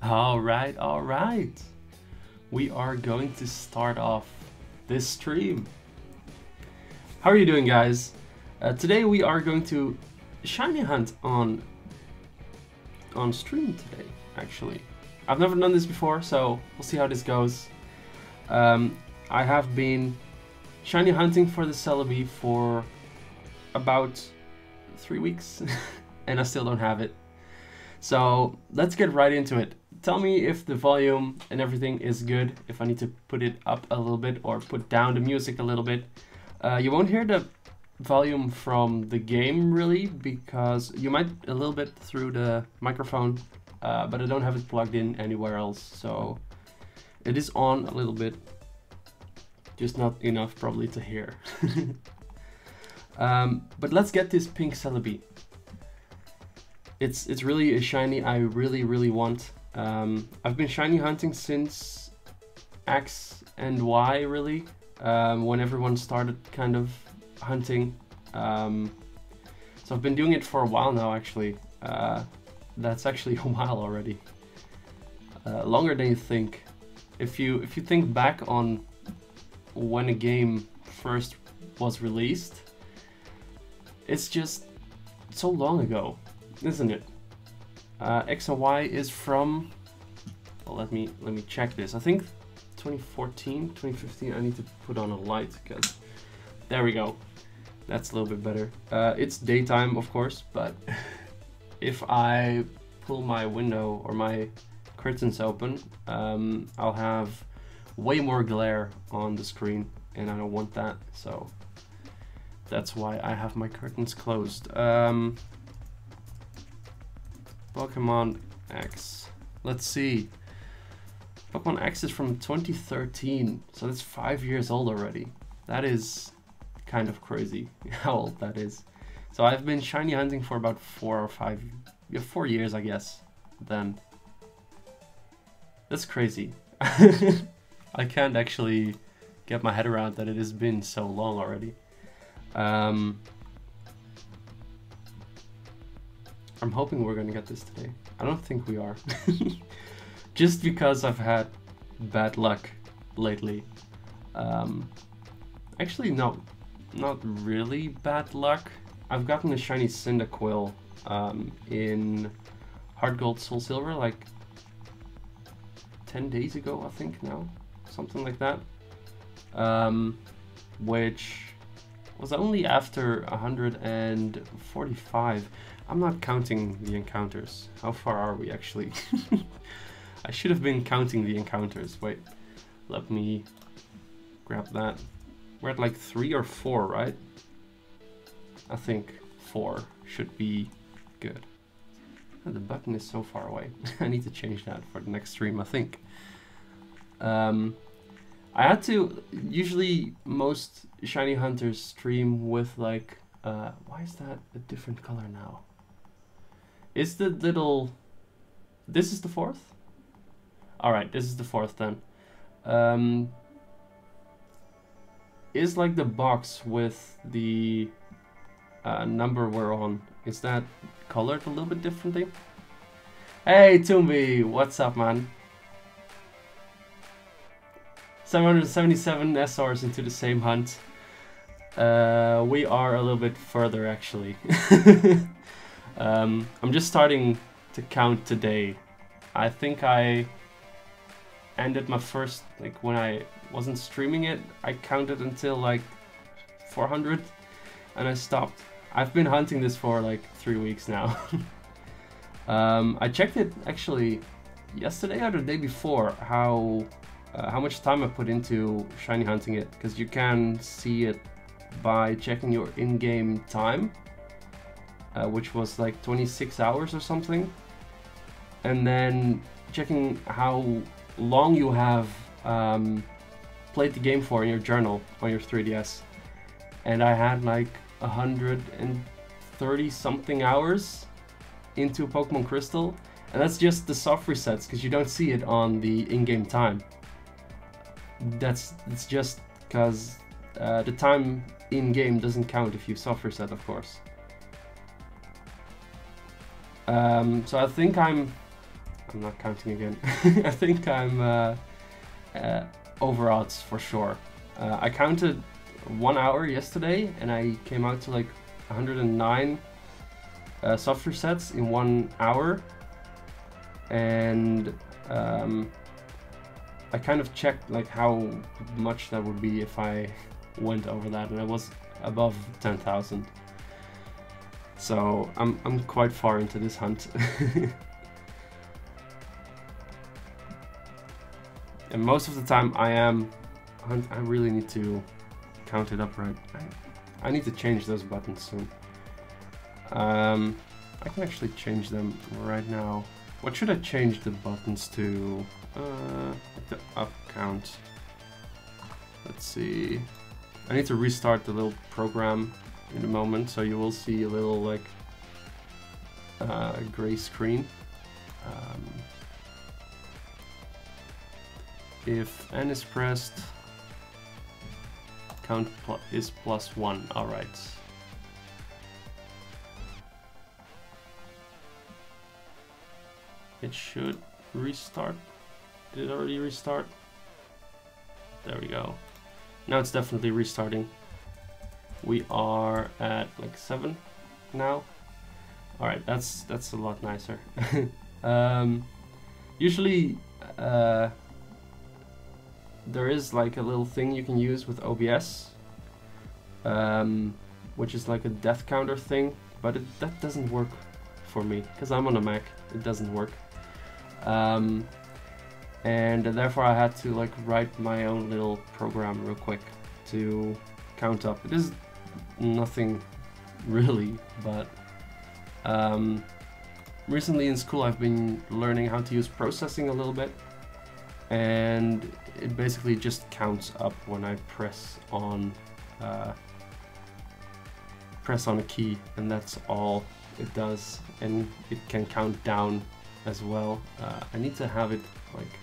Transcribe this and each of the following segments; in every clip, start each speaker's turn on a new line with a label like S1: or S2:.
S1: All right. We are going to start off this stream. How are you doing, guys? Today we are going to shiny hunt on stream today, actually. I've never done this before, so we'll see how this goes. I have been shiny hunting for the Celebi for about 3 weeks, and I still don't have it. So let's get right into it. Tell me if the volume and everything is good, if I need to put it up a little bit or put down the music a little bit. You won't hear the volume from the game really, because you might a little bit through the microphone, but I don't have it plugged in anywhere else, so it is on a little bit, just not enough probably to hear. But let's get this pink Celebi. It's really a shiny I really want. I've been shiny hunting since X and Y really, when everyone started kind of hunting. So I've been doing it for a while now actually. That's actually a while already. Longer than you think. If you think back on when a game first was released, it's just so long ago, isn't it? X and Y is from, well, let me check this. I think 2014, 2015. I need to put on a light because there we go. That's a little bit better. It's daytime, of course, but if I pull my window or my curtains open, I'll have way more glare on the screen, and I don't want that. So that's why I have my curtains closed. Pokemon X. Let's see. Pokemon X is from 2013, so that's 5 years old already. That is kind of crazy how old that is. So I've been shiny hunting for about 4 years, I guess. Then that's crazy. I can't actually get my head around that it has been so long already. I'm hoping we're gonna get this today. I don't think we are. Just because I've had bad luck lately. Actually, no, not really bad luck. I've gotten a shiny Cyndaquil in Heart Gold Soul Silver like 10 days ago, I think now. Something like that. Which was only after 145. I'm not counting the encounters. How far are we actually? I should have been counting the encounters. Wait, let me grab that. We're at like 3 or 4, right? I think 4 should be good. Oh, the button is so far away. I need to change that for the next stream, I think. I had to, usually most shiny hunters stream with like, why is that a different color now? Is the little, this is the 4th? Alright, this is the 4th then. Is like the box with the number we're on, is that colored a little bit differently? Hey Toombi, what's up man? 777 SRs into the same hunt. We are a little bit further actually. I'm just starting to count today. I think I ended my first, like when I wasn't streaming it, I counted until like 400 and I stopped. I've been hunting this for like 3 weeks now. I checked it actually yesterday or the day before how much time I put into shiny hunting it, because you can see it by checking your in-game time, which was like 26 hours or something, and then checking how long you have played the game for in your journal on your 3DS, and I had like 130 something hours into Pokemon Crystal, and that's just the soft resets because you don't see it on the in-game time. It's just because the time in-game doesn't count if you soft reset, of course. So I think I'm I'm not counting again. I think I'm over odds for sure. I counted 1 hour yesterday and I came out to like 109 soft resets in 1 hour. And I kind of checked like how much that would be if I went over that, and I was above 10,000. So I'm quite far into this hunt. And most of the time I really need to count it up right. I need to change those buttons soon. I can actually change them right now. What should I change the buttons to? The up count. Let's see. I need to restart the little program in a moment, so you will see a little like gray screen. If N is pressed, count is +1. All right. It should restart. Did it already restart? There we go. Now it's definitely restarting. We are at like 7 now. All right, that's a lot nicer. Usually there is like a little thing you can use with OBS, which is like a death counter thing, but that doesn't work for me because I'm on a Mac. It doesn't work. And therefore I had to like write my own little program real quick to count up. It is nothing really, but recently in school I've been learning how to use processing a little bit, and it basically just counts up when I press on a key, and that's all it does, and it can count down as well. I need to have it like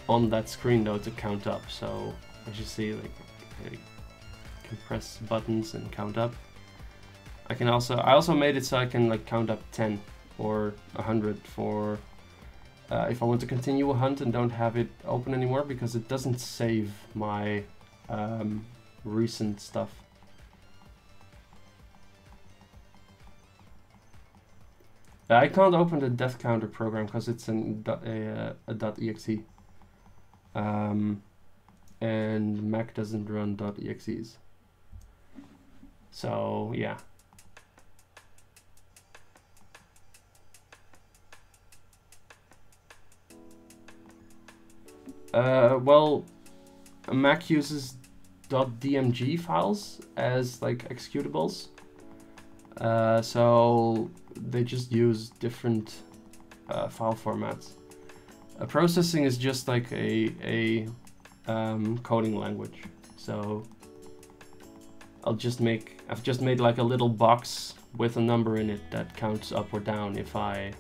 S1: on that screen though to count up, so as you see, like I can press buttons and count up. I also made it so I can like count up 10 or 100 for if I want to continue a hunt and don't have it open anymore, because it doesn't save my recent stuff. I can't open the death counter program because it's a .exe, and Mac doesn't run .exes. So yeah. Well, a Mac uses .dmg files as like executables. So they just use different file formats. Processing is just like a coding language. So I've just made like a little box with a number in it that counts up or down if I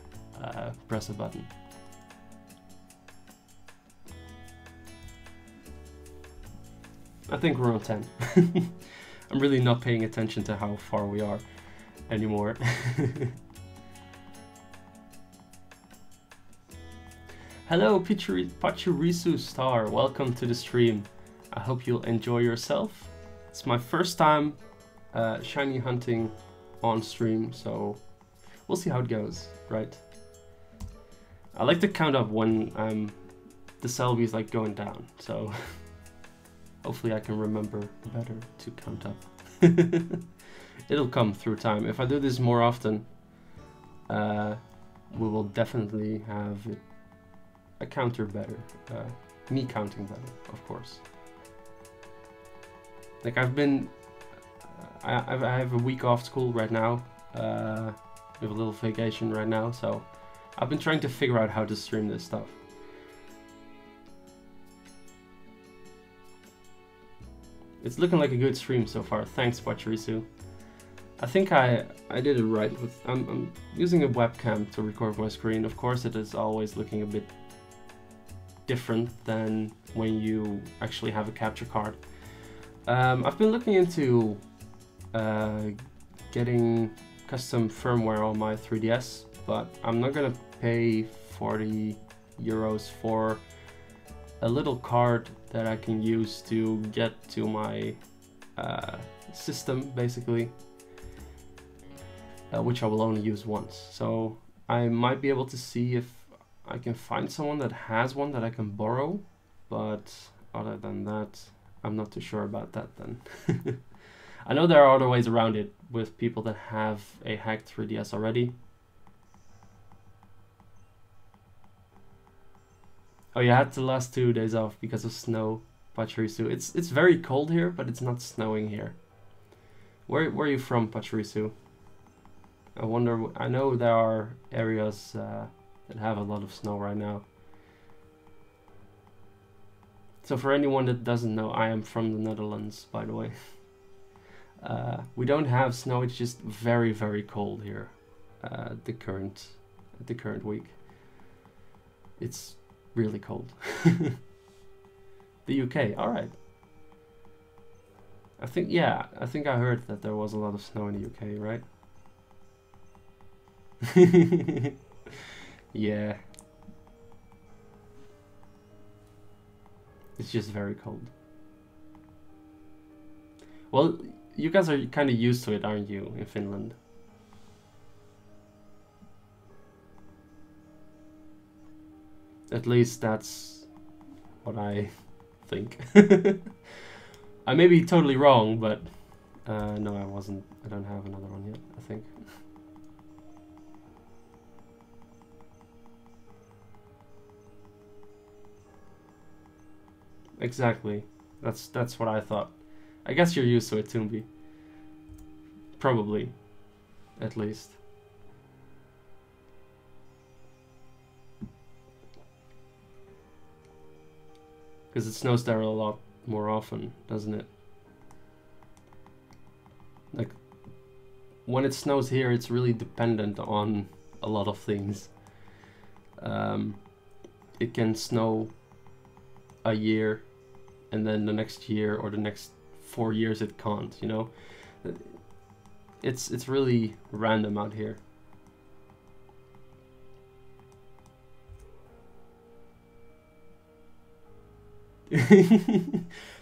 S1: press a button. I think we're on 10. I'm really not paying attention to how far we are anymore. Hello Pachirisu Star, welcome to the stream. I hope you'll enjoy yourself. It's my first time shiny hunting on stream, so we'll see how it goes, right? I like to count up when the Selby is like going down, so hopefully I can remember better to count up. It'll come through time. If I do this more often, we will definitely have a counter better. Me counting better, of course. Like I have a week off school right now. We have a little vacation right now, so I've been trying to figure out how to stream this stuff. It's looking like a good stream so far. Thanks, Pachirisu. I think I did it right. I'm using a webcam to record my screen. Of course, it is always looking a bit different than when you actually have a capture card. I've been looking into getting custom firmware on my 3DS, but I'm not gonna pay 40 euros for a little card that I can use to get to my system, basically, which I will only use once. So I might be able to see if I can find someone that has one that I can borrow, but other than that, I'm not too sure about that then. I know there are other ways around it with people that have a hacked 3DS already. Oh, you had the last 2 days off because of snow, Pachirisu. It's very cold here, but it's not snowing here. Where are you from, Pachirisu? I wonder. I know there are areas that have a lot of snow right now. So for anyone that doesn't know, I am from the Netherlands, by the way. We don't have snow. It's just very, very cold here. The current week. It's really cold. The UK, all right. I think I heard that there was a lot of snow in the UK, right? Yeah. It's just very cold. Well, you guys are kind of used to it, aren't you, in Finland? At least that's what I think. I may be totally wrong, but no, I wasn't. I don't have another one yet, I think. Exactly. That's what I thought. I guess you're used to it, Toombi. Probably. At least. Because it snows there a lot more often, doesn't it? Like, when it snows here, it's really dependent on a lot of things. It can snow a year, and then the next year or the next 4 years it can't, you know? It's really random out here.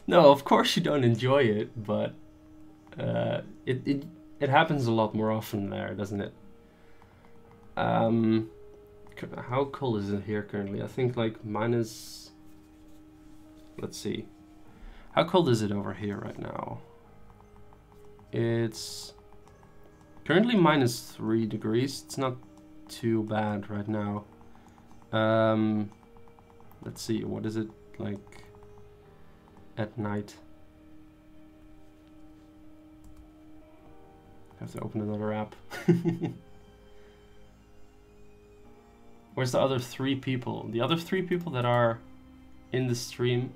S1: No, of course you don't enjoy it, but it happens a lot more often there, doesn't it? How cold is it here currently? I think like minus... Let's see. How cold is it over here right now? It's currently minus 3 degrees. It's not too bad right now. Let's see, what is it like at night? I have to open another app. Where's the other 3 people? The other 3 people that are in the stream?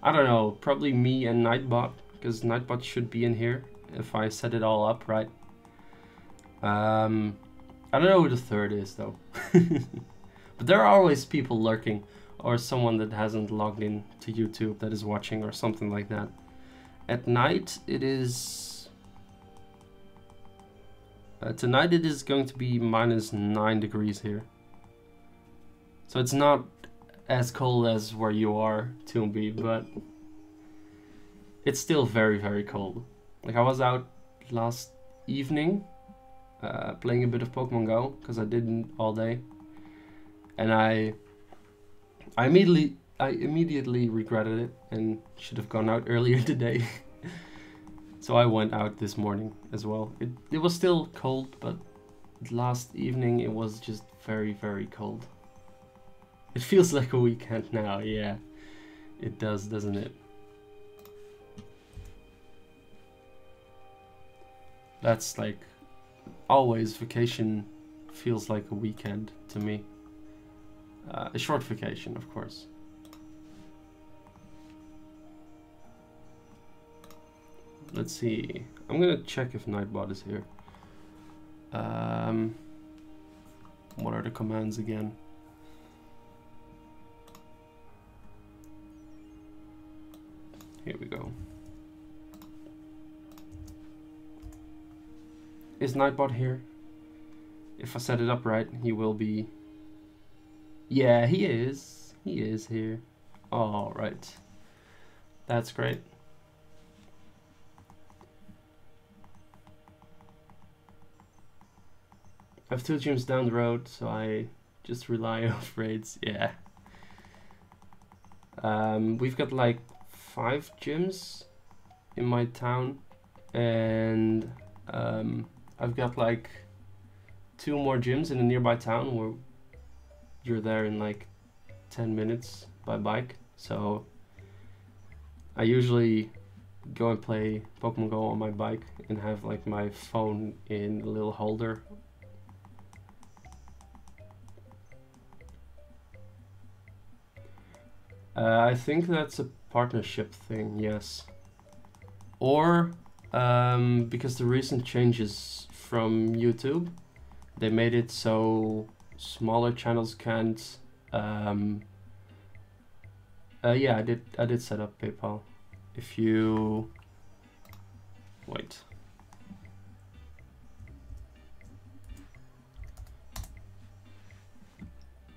S1: I don't know, probably me and Nightbot, because Nightbot should be in here if I set it all up right. I don't know who the 3rd is though. But there are always people lurking, or someone that hasn't logged in to YouTube that is watching or something like that. At night it is... tonight it is going to be minus 9 degrees here. So it's not as cold as where you are, Toombi, but it's still very, very cold. Like, I was out last evening playing a bit of Pokemon Go, because I didn't all day, and I immediately regretted it and should have gone out earlier today. So I went out this morning as well. It was still cold, but last evening it was just very, very cold. It feels like a weekend now, yeah. It does, doesn't it? That's like, always vacation feels like a weekend to me. A short vacation, of course. Let's see. I'm gonna check if Nightbot is here. What are the commands again? Here we go. Is Nightbot here? If I set it up right, he will be Yeah, he is. He is here. All right. That's great. I have 2 gyms down the road, so I just rely on raids. Yeah. We've got like 5 gyms in my town, and I've got like 2 more gyms in a nearby town where you're there in like 10 minutes by bike. So I usually go and play Pokemon Go on my bike and have like my phone in a little holder. I think that's a partnership thing, yes. Or because the recent changes from YouTube, they made it so smaller channels can't. Yeah, I did set up PayPal. If you wait.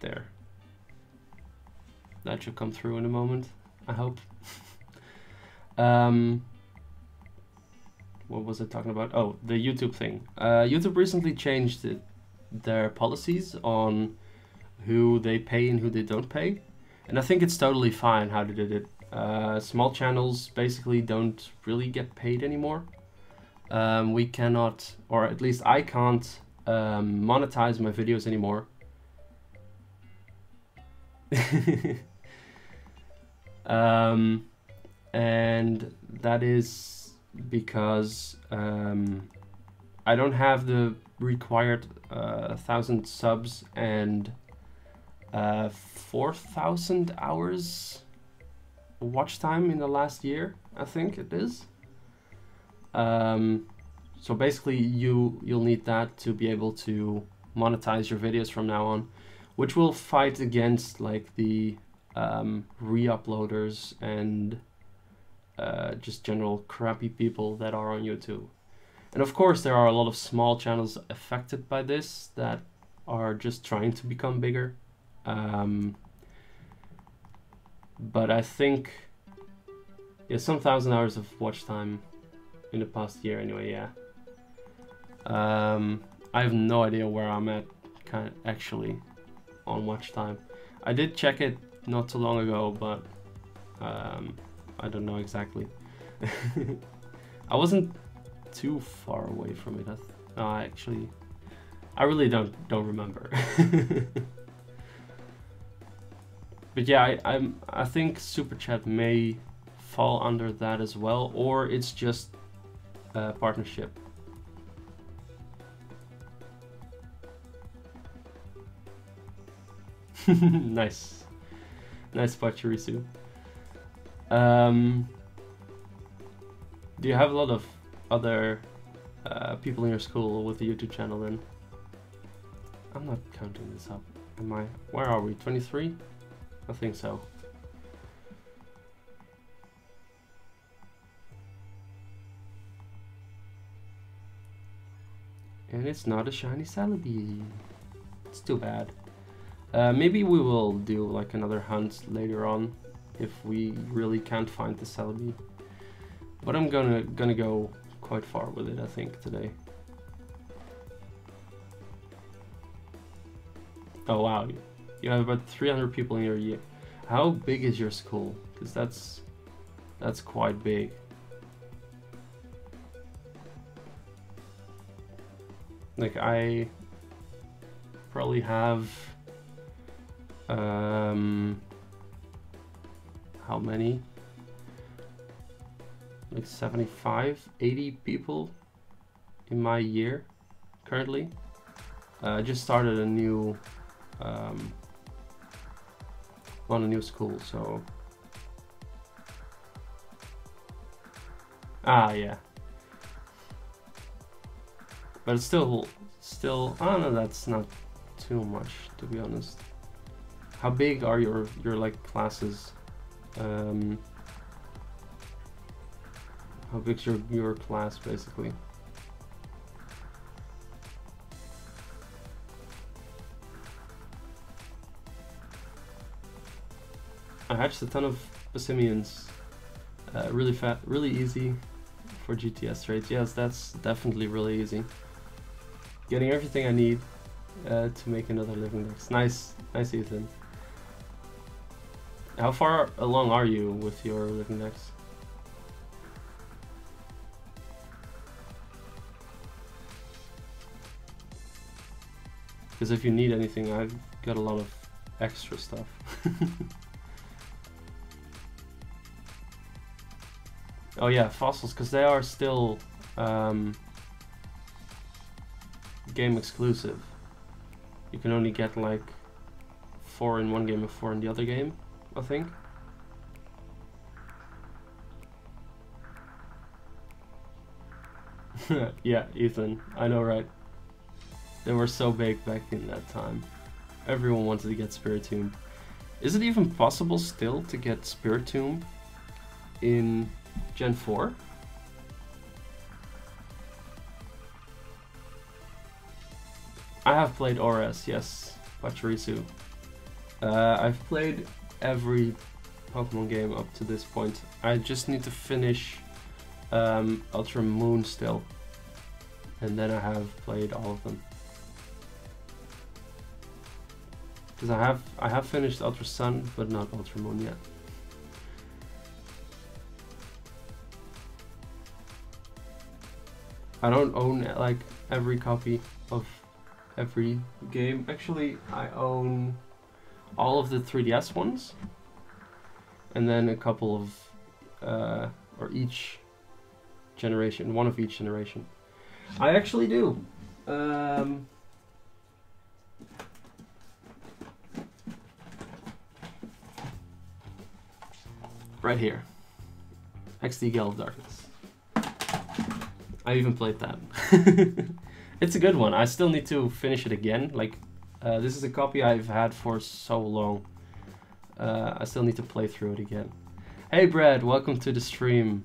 S1: There. That should come through in a moment, I hope. What was I talking about? Oh, the YouTube thing. YouTube recently changed their policies on who they pay and who they don't pay. And I think it's totally fine how they did it. Small channels basically don't really get paid anymore. We cannot, or at least I can't, monetize my videos anymore. And that is because I don't have the required 1,000 subs and 4,000 hours watch time in the last year, I think it is. So basically you'll need that to be able to monetize your videos from now on, which will fight against like the re-uploaders and just general crappy people that are on YouTube. And of course there are a lot of small channels affected by this that are just trying to become bigger. But I think, yeah, some 1,000 hours of watch time in the past year anyway, yeah. I have no idea where I'm at actually on watch time. I did check it not too long ago, but I don't know exactly. I wasn't too far away from it. Actually, I really don't remember. But yeah, I think Super Chat may fall under that as well, or it's just a partnership. Nice spot, Chirisu. Do you have a lot of other people in your school with a YouTube channel then? I'm not counting this up. Am I? Where are we? 23? I think so. And it's not a shiny Celebi. It's too bad. Maybe we will do like another hunt later on if we really can't find the Celebi. But I'm gonna go quite far with it, I think, today. Oh wow, you have about 300 people in your year. How big is your school? Because that's quite big. Like I probably have how many? Like 75, 80 people in my year currently. I just started a new on a new school, so yeah. But it's still I don't know, that's not too much, to be honest. How big are your like classes? How big's your class basically? I hatched a ton of Basimians. Really fat, really easy for GTS trades. Yes, that's definitely really easy. Getting everything I need to make another living dex. Nice, nice, Ethan. How far along are you with your living dex? Because if you need anything, I've got a lot of extra stuff. Oh yeah, fossils, because they are still game exclusive. You can only get like 4 in one game and 4 in the other game, I think. Yeah, Ethan, I know, right? They were so big back in that time. Everyone wanted to get Spiritomb. Is it even possible still to get Spiritomb in Gen 4? I have played Ores, yes, Pachirisu. I've played every Pokemon game up to this point. I just need to finish Ultra Moon still, and then I have played all of them. Because I have finished Ultra Sun, but not Ultra Moon yet. I don't own like every copy of every game. Actually, I own all of the 3DS ones, and then a couple of, or each generation, one of each generation. I actually do. Right here, XD Gale of Darkness. I even played that. It's a good one. I still need to finish it again. Like, this is a copy I've had for so long. I still need to play through it again. Hey Brad, welcome to the stream.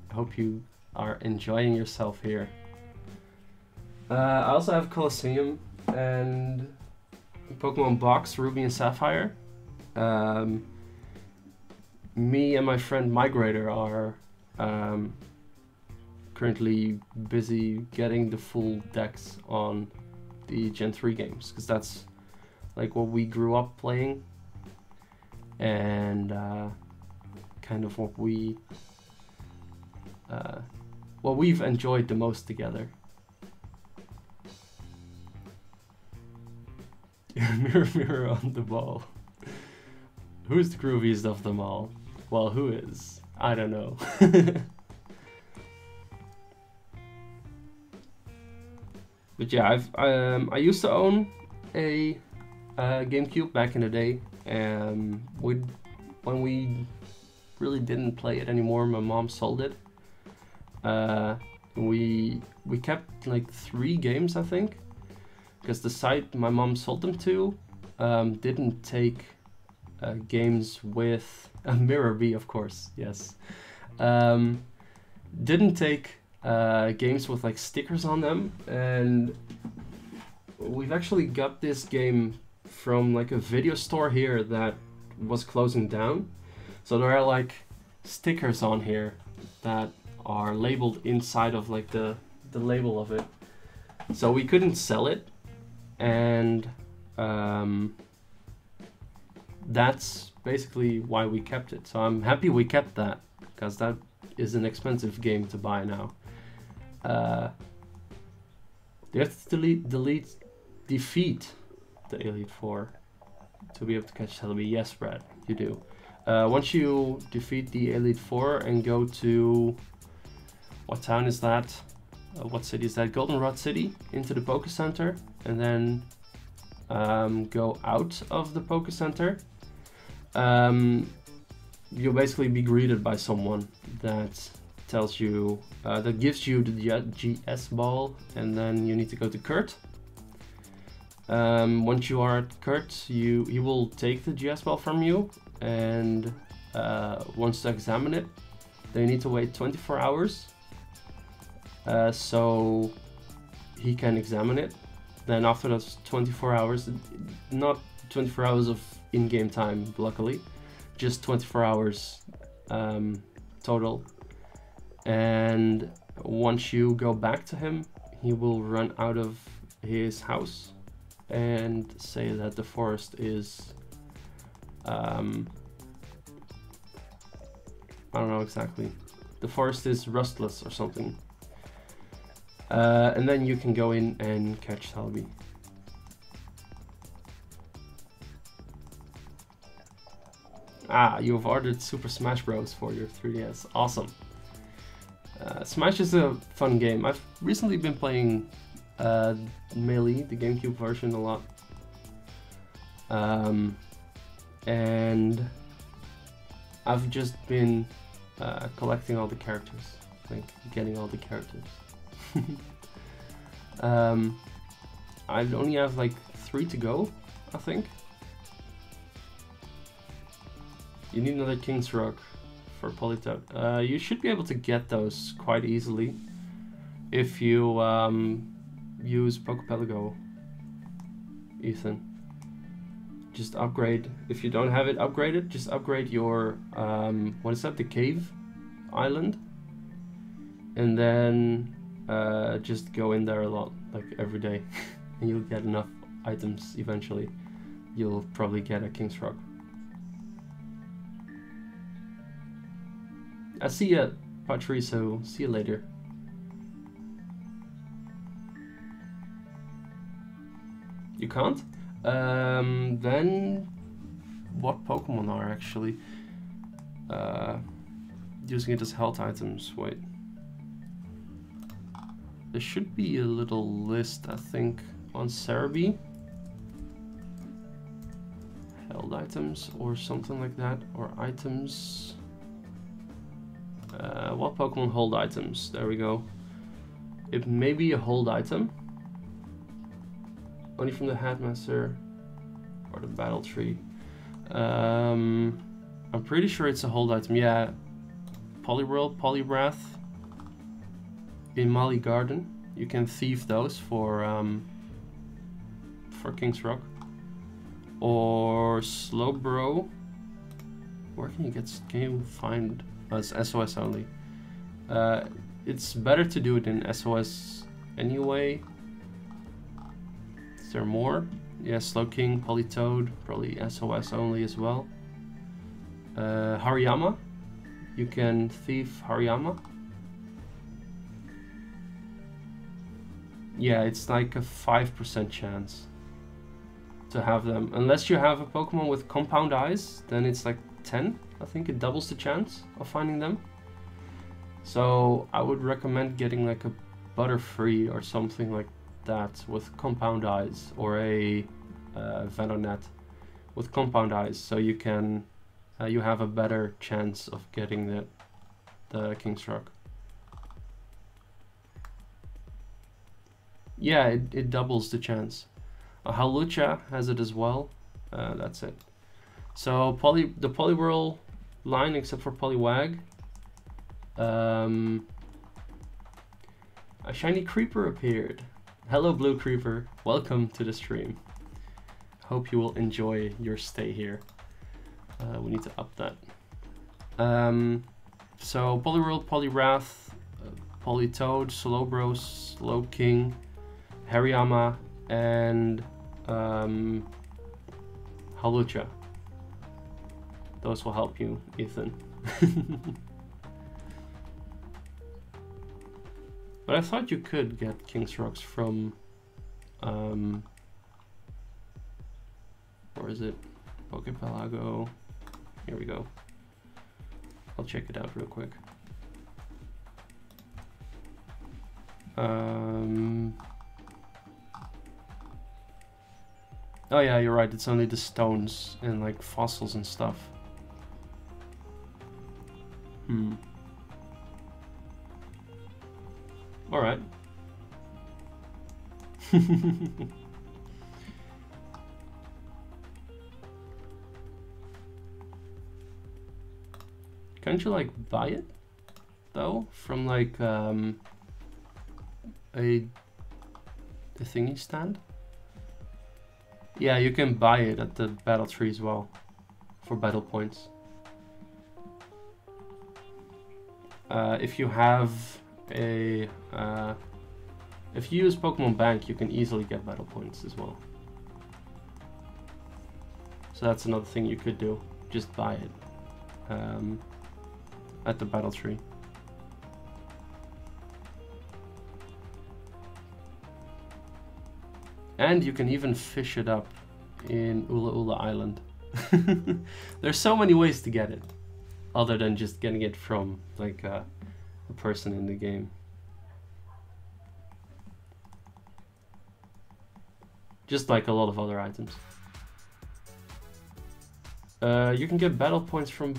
S1: I hope you are enjoying yourself here. I also have Colosseum and Pokemon Box, Ruby and Sapphire. Me and my friend Migrator are currently busy getting the full decks on the Gen 3 games, because that's like what we grew up playing, and kind of what we've enjoyed the most together. Mirror, mirror on the ball. Who's the grooviest of them all? Well, who is? I don't know. But yeah, I used to own a GameCube back in the day. When we really didn't play it anymore, my mom sold it. We kept like 3 games, I think, because the site my mom sold them to didn't take games with a Mirror B, of course, yes. Didn't take games with like stickers on them, and we've actually got this game from like a video store here that was closing down. So there are like stickers on here that are labeled inside of like the label of it. So we couldn't sell it, and that's basically why we kept it. So I'm happy we kept that, because that is an expensive game to buy now. You have to defeat the Elite Four to be able to catch Celebi. Yes, Brad, you do. Once you defeat the Elite Four and go to, what town is that? What city is that? Goldenrod City, into the Poké Center, and then go out of the Poké Center. You'll basically be greeted by someone that tells you, that gives you the GS ball, and then you need to go to Kurt. Once you are at Kurt, he will take the GS ball from you and wants to examine it. They need to wait 24 hours so he can examine it. Then after those 24 hours, not 24 hours of in-game time, luckily, just 24 hours total. And once you go back to him, he will run out of his house and say that the forest is I don't know exactly. The forest is rustless or something. And then you can go in and catch Celebi. Ah, you have ordered Super Smash Bros. For your 3DS. Awesome. Smash is a fun game. I've recently been playing Melee, the GameCube version, a lot. And I've just been collecting all the characters, like getting all the characters. I only have like 3 to go, I think. You need another King's Rock for Politoed. You should be able to get those quite easily if you use Pokepelago, Ethan. Just upgrade. If you don't have it upgraded, just upgrade your what is that? The cave island, and then just go in there a lot, like every day, and you'll get enough items. Eventually, you'll probably get a King's Rock. I see ya, Patricio. See you later. You can't? Then what Pokemon are actually using it as health items? Wait. There should be a little list, I think, on Cerebi. Held items or something like that, or items. What Pokemon hold items? There we go. It may be a hold item. Only from the Headmaster or the Battle Tree. I'm pretty sure it's a hold item. Yeah. Poliwhirl, Poliwrath. In Mali Garden. You can thieve those for King's Rock. Or Slowbro. Where can you get? Can you find? It's SOS only. It's better to do it in SOS anyway. Is there more? Yeah, Slowking, Politoed, probably SOS only as well. Hariyama. You can thieve Hariyama. Yeah, it's like a 5% chance to have them. Unless you have a Pokemon with compound eyes, then it's like 10. I think it doubles the chance of finding them. So I would recommend getting like a Butterfree or something like that with compound eyes, or a Venonat with compound eyes, so you can you have a better chance of getting the King's Rock. Yeah, it doubles the chance. Hawlucha has it as well. That's it. So the Poliwhirl line, except for Poliwag. A shiny Creeper appeared. Hello, Blue Creeper. Welcome to the stream. Hope you will enjoy your stay here. We need to up that. So Poliwhirl, Poliwrath, Politoed, Slowbro, Slowking, Hariyama, and Hawlucha. Those will help you, Ethan. But I thought you could get King's Rocks from, where is it? Pokepelago. Here we go. I'll check it out real quick. Oh yeah, you're right. It's only the stones and like fossils and stuff. All right. Can't you like buy it though from like a thingy stand? Yeah, you can buy it at the battle tree as well for battle points. if you have a if you use Pokemon Bank, you can easily get battle points as well. So that's another thing you could do. Just buy it at the battle tree. And you can even fish it up in Ula Ula Island. There's so many ways to get it, other than just getting it from like a person in the game. Just like a lot of other items. You can get battle points from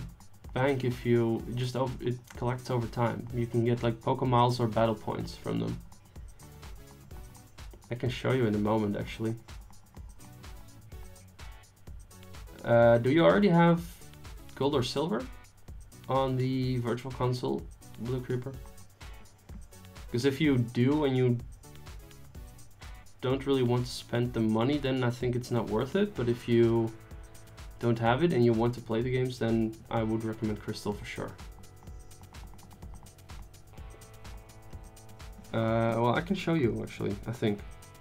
S1: Bank if you just it collects over time. You can get like Pokémiles or battle points from them. I can show you in a moment, actually. Do you already have gold or silver on the Virtual Console, Blue Creeper? Because if you do and you don't really want to spend the money, then I think it's not worth it. But if you don't have it and you want to play the games, then I would recommend Crystal for sure. Well, I can show you actually, I think.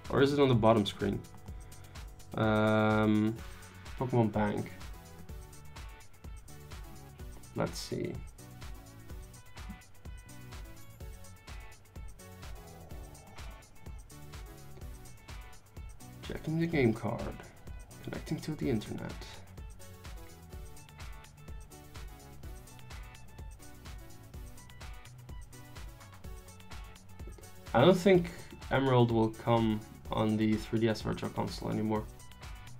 S1: Or is it on the bottom screen? Pokemon Bank. Let's see. Checking the game card. Connecting to the internet. I don't think Emerald will come on the 3DS Virtual Console anymore.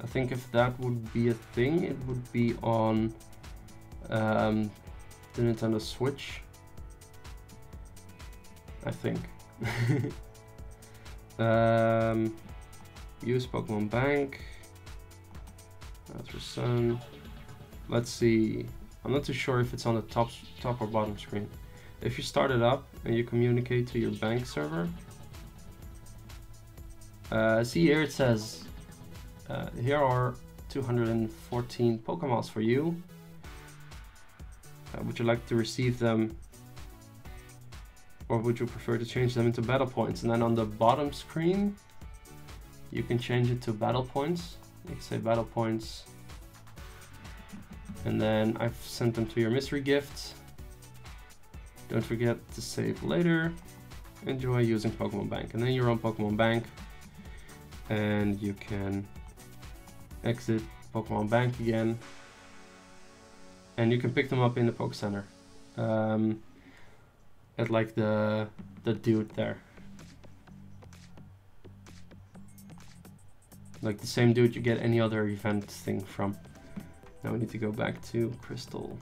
S1: I think if that would be a thing, it would be on the Nintendo Switch. I think. Use Pokemon Bank. That's for Sun. Let's see. I'm not too sure if it's on the top or bottom screen. If you start it up and you communicate to your bank server, see here it says, here are 214 Pokémon for you. Would you like to receive them, or would you prefer to change them into battle points? And then on the bottom screen, you can change it to battle points. You can say battle points. And then I've sent them to your mystery gift. Don't forget to save later. Enjoy using Pokemon Bank. And then you're on Pokemon Bank. And you can exit Pokemon Bank again. And you can pick them up in the Poke Center. At like the dude there. Like the same dude you get any other event thing from. Now we need to go back to Crystal.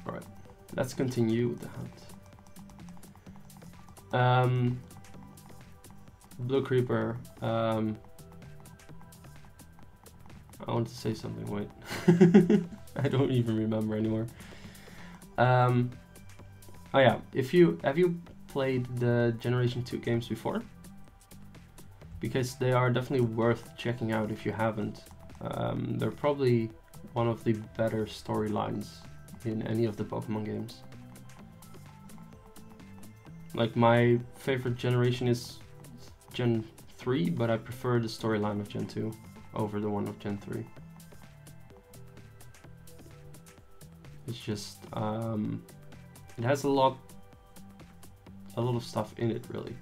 S1: Alright, let's continue the hunt. Blue Creeper. I want to say something, wait. I don't even remember anymore. Oh yeah, have you played the Generation 2 games before? Because they are definitely worth checking out if you haven't. They're probably one of the better storylines in any of the Pokemon games. Like my favorite generation is Gen 3, but I prefer the storyline of Gen 2 over the one of Gen 3. It's just it has a lot of stuff in it, really.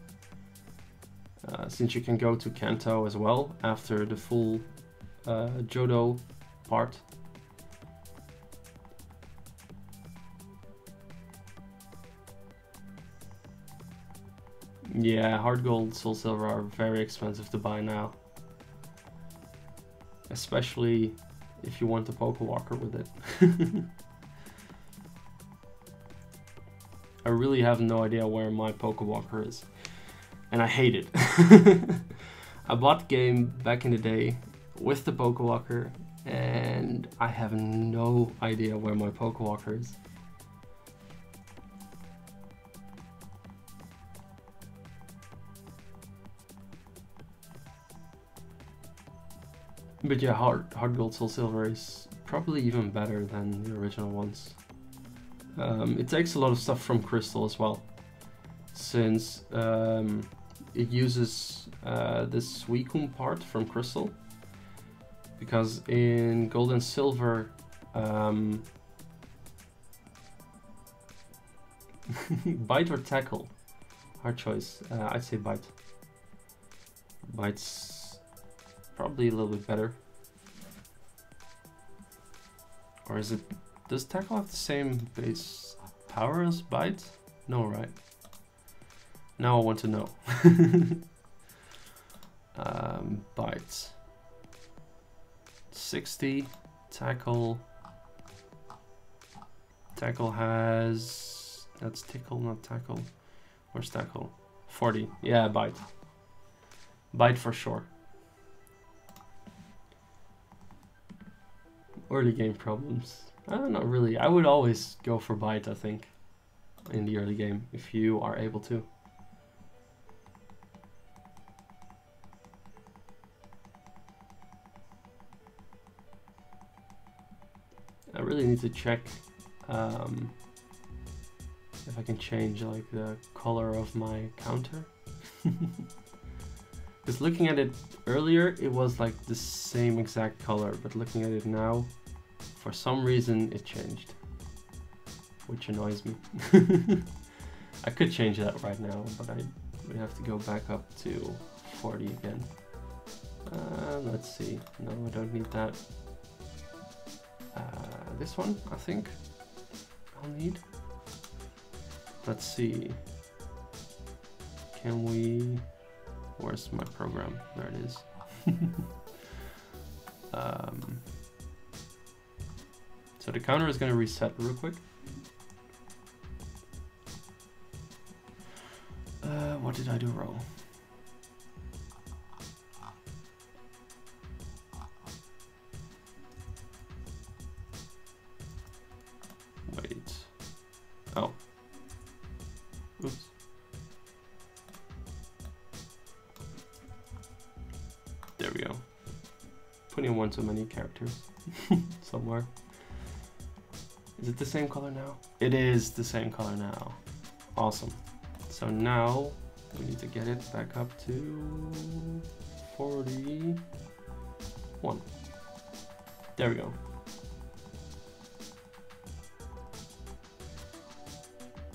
S1: Since you can go to Kanto as well after the full Johto part. Yeah, Hard Gold, Soul Silver are very expensive to buy now. Especially if you want a Pokewalker with it. I really have no idea where my Pokewalker is. And I hate it. I bought the game back in the day with the Pokewalker, And I have no idea where my Pokewalker is. But yeah, Hard Gold, Soul Silver is probably even better than the original ones. It takes a lot of stuff from Crystal as well, since it uses this Suicune part from Crystal. Because in Gold and Silver, Bite or Tackle? Hard choice. I'd say Bite. Bite's probably a little bit better. Or is it... Does Tackle have the same base power as Bite? No, right? Now I want to know. Bite. 60. Tackle. Tackle has... That's Tickle, not Tackle. Where's Tackle? 40. Yeah, Bite. Bite for sure. Early game problems. Not really. I would always go for Bite, I think, in the early game, if you are able to. I really need to check if I can change like the color of my counter. Because looking at it earlier, it was like the same exact color, but looking at it now, for some reason it changed, which annoys me. I could change that right now, but I would have to go back up to 40 again. Let's see. No, I don't need that. This one, I think I'll need. Let's see. Can we... Where's my program? There it is. So the counter is going to reset real quick. What did I do wrong? Wait. Oh. Oops. There we go. Putting one too many characters somewhere. Is it the same color now? It is the same color now. Awesome. So now we need to get it back up to 41. There we go.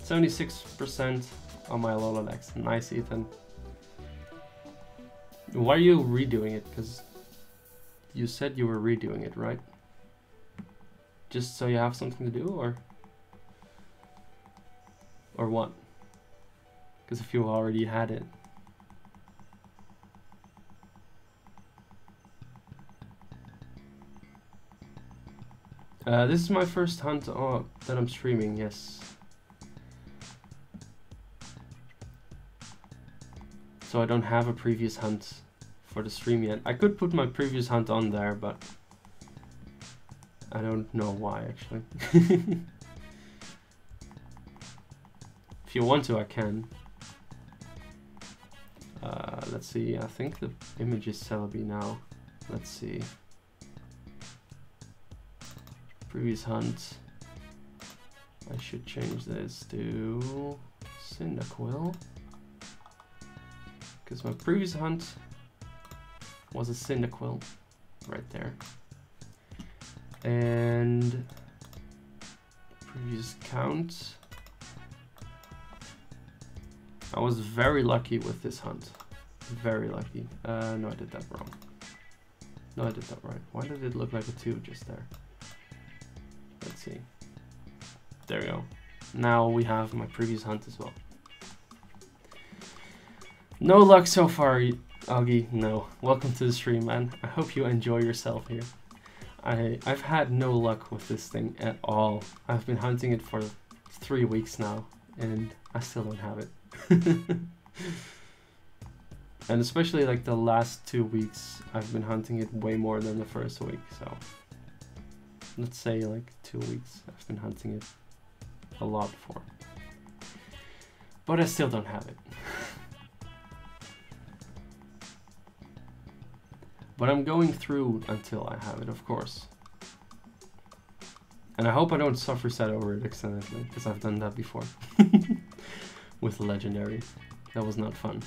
S1: %76% on my Alola Dex. Nice, Ethan. Why are you redoing it? Because you said you were redoing it, right? Just so you have something to do, or what? Because if you already had it. This is my first hunt that I'm streaming, yes. So I don't have a previous hunt for the stream yet. I could put my previous hunt on there, but I don't know why actually. If you want to, I can. Let's see, I think the image is Celebi now. Let's see. Previous hunt. I should change this to Cyndaquil. Because my previous hunt was a Cyndaquil right there. And previous count. I was very lucky with this hunt. Very lucky. No, I did that wrong. No, I did that right. Why did it look like a 2 just there? Let's see. There we go. Now we have my previous hunt as well. No luck so far, Augie. No. Welcome to the stream, man. I hope you enjoy yourself here. I've had no luck with this thing at all. I've been hunting it for 3 weeks now, and I still don't have it. And especially like the last 2 weeks, I've been hunting it way more than the first week. So let's say like 2 weeks I've been hunting it a lot for. But I still don't have it. But I'm going through until I have it, of course. And I hope I don't soft reset over it accidentally, because I've done that before. With Legendary. That was not fun.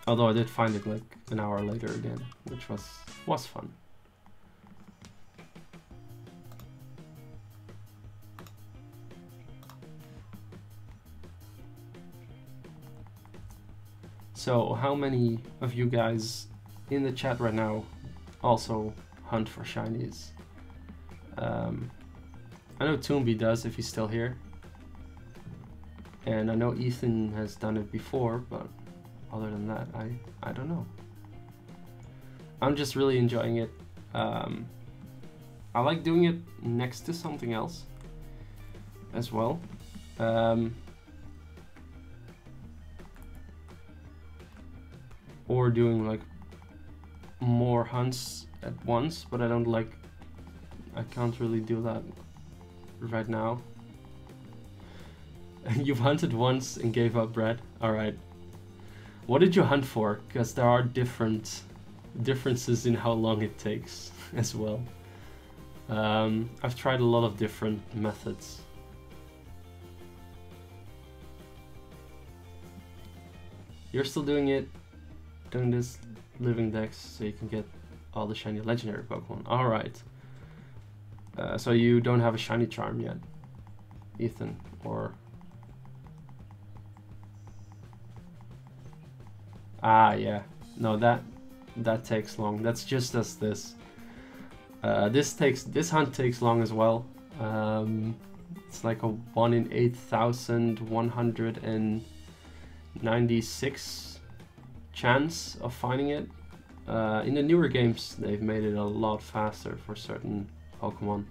S1: Although I did find it like an hour later again, which was fun. So how many of you guys in the chat right now also hunt for shinies? I know Toomby does if he's still here. And I know Ethan has done it before, but other than that, I don't know. I'm just really enjoying it. I like doing it next to something else as well. Or doing like more hunts at once, but I can't really do that right now. You've hunted once and gave up, Brad. Alright. What did you hunt for? Because there are differences in how long it takes as well. I've tried a lot of different methods. You're still doing this living dex so you can get all the shiny legendary Pokemon. Alright. So you don't have a shiny charm yet, Ethan, or... Ah, yeah. No, that takes long. That's just as this. This hunt takes long as well. It's like a 1 in 8,196 chance of finding it. In the newer games, they've made it a lot faster for certain Pokemon.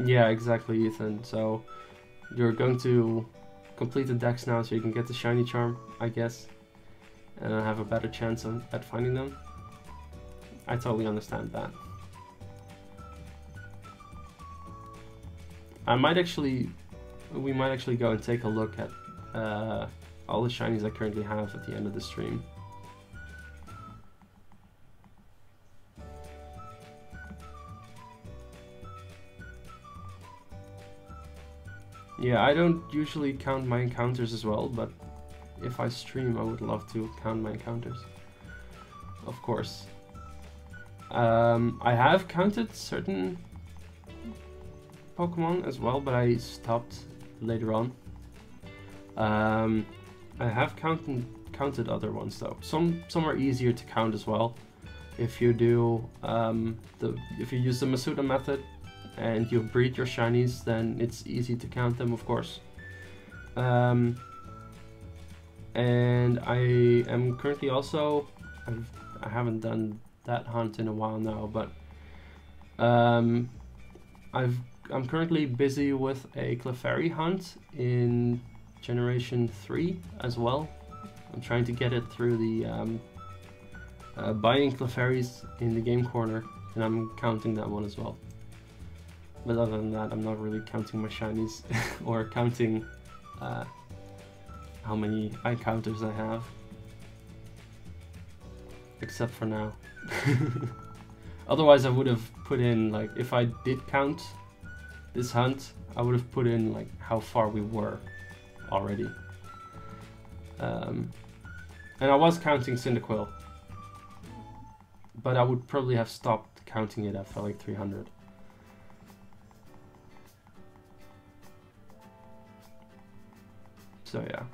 S1: Yeah, exactly, Ethan. So you're going to complete the dex now so you can get the shiny charm, I guess, and have a better chance at finding them. I totally understand that. We might actually go and take a look at all the shinies I currently have at the end of the stream. Yeah, I don't usually count my encounters as well, but if I stream, I would love to count my encounters. Of course. I have counted certain Pokemon as well, but I stopped later on. I have counted other ones though. Some are easier to count as well. If you do if you use the Masuda method and you breed your shinies, then it's easy to count them, of course. And I am currently also, I haven't done that hunt in a while now, but I'm currently busy with a Clefairy hunt in Generation 3 as well. I'm trying to get it through the buying Clefairies in the game corner, and I'm counting that one as well. But other than that, I'm not really counting my shinies or counting how many encounters I have. Except for now. Otherwise I would have put in, like, if I did count this hunt, I would have put in like how far we were already. And I was counting Cyndaquil, but I would probably have stopped counting it after like 300. So yeah,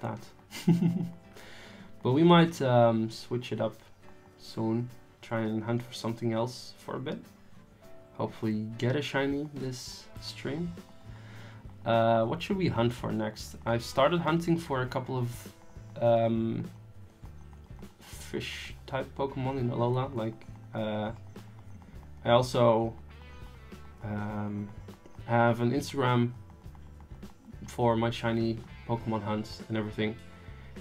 S1: that. But we might switch it up soon, try and hunt for something else for a bit. Hopefully get a shiny this stream. What should we hunt for next? I've started hunting for a couple of fish type Pokemon in Alola. Like I also have an Instagram for my shiny Pokemon hunts and everything.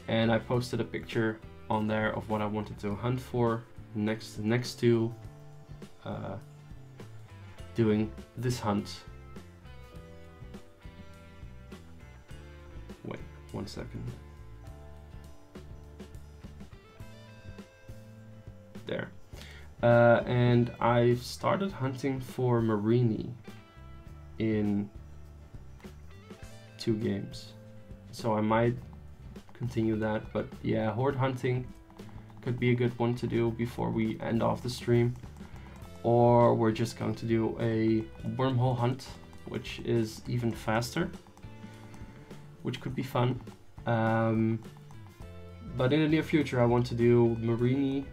S1: And I posted a picture on there of what I wanted to hunt for next to doing this hunt. Wait 1 second. There. And I started hunting for Marini in 2 games. So I might continue that, but yeah, horde hunting could be a good one to do before we end off the stream. Or we're just going to do a wormhole hunt, which is even faster, which could be fun. But in the near future I want to do Marini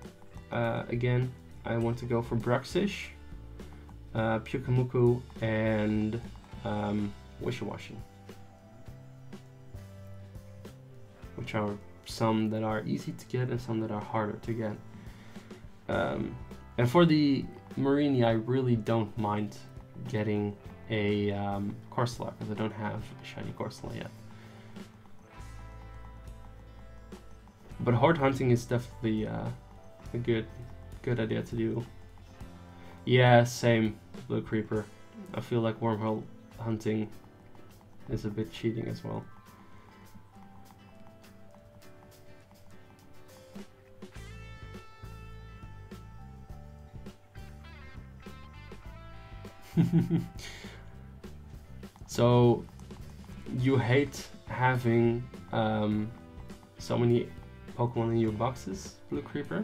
S1: again. I want to go for Bruxish, Pyukumuku, and Wishiwashi, which are some that are easy to get and some that are harder to get. And for the Marini, I really don't mind getting a Corsola, because I don't have a shiny Corsola yet. But horde hunting is definitely a good idea to do. Yeah, same, Blue Creeper. I feel like wormhole hunting is a bit cheating as well. So you hate having so many Pokemon in your boxes, Blue Creeper?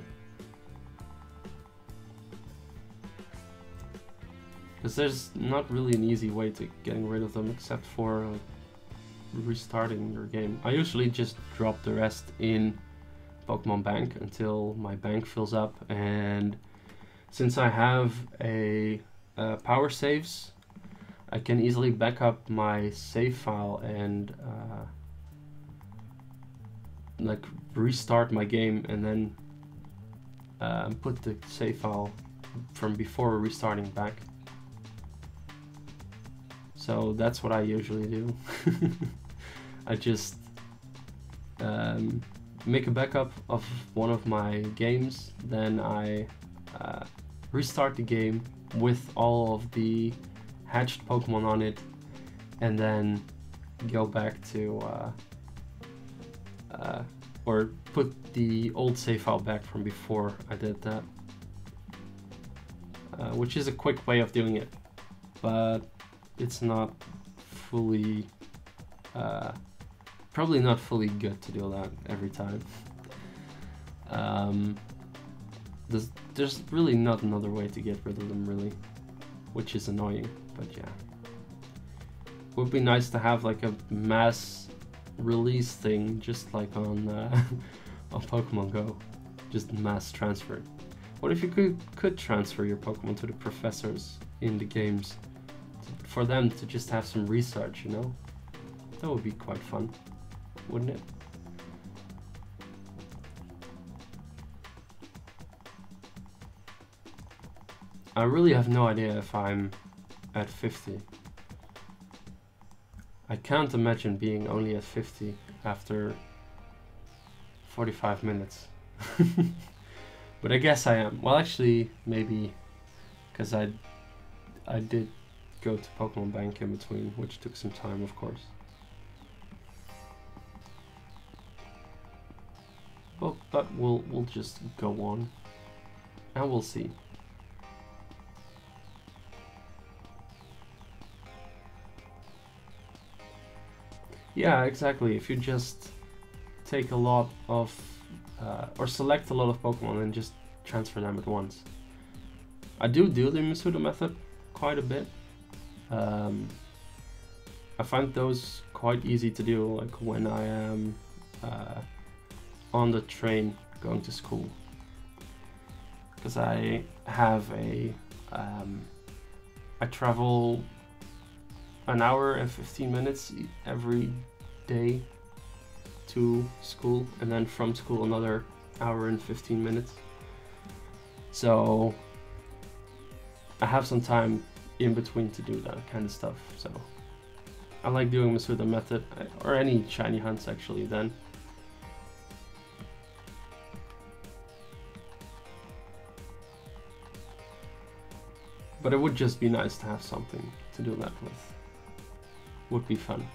S1: Because there's not really an easy way to getting rid of them except for restarting your game. I usually just drop the rest in Pokemon Bank until my bank fills up, and since I have a power saves, I can easily back up my save file and like restart my game, and then put the save file from before restarting back. So that's what I usually do. I just make a backup of one of my games, then I restart the game with all of the hatched Pokemon on it, and then go back to or put the old save file back from before I did that, which is a quick way of doing it, but it's not fully probably not fully good to do that every time. There's really not another way to get rid of them, really, which is annoying, but yeah. It would be nice to have like a mass release thing, just like on on Pokemon Go, just mass transfer. What if you could transfer your Pokemon to the professors in the games, for them to just have some research, you know? That would be quite fun, wouldn't it? I really have no idea if I'm at 50. I can't imagine being only at 50 after 45 minutes. But I guess I am. Well, actually, maybe, because I did go to Pokemon Bank in between, which took some time, of course. But we'll just go on, and we'll see. Yeah, exactly. If you just take a lot of, or select a lot of Pokemon and just transfer them at once. I do the Masuda method quite a bit. I find those quite easy to do, like when I am on the train going to school. Because I have I travel an hour and 15 minutes every day to school, and then from school another hour and 15 minutes. So I have some time in between to do that kind of stuff. So I like doing Masuda method, or any shiny hunts actually then. But it would just be nice to have something to do that with. Would be fun.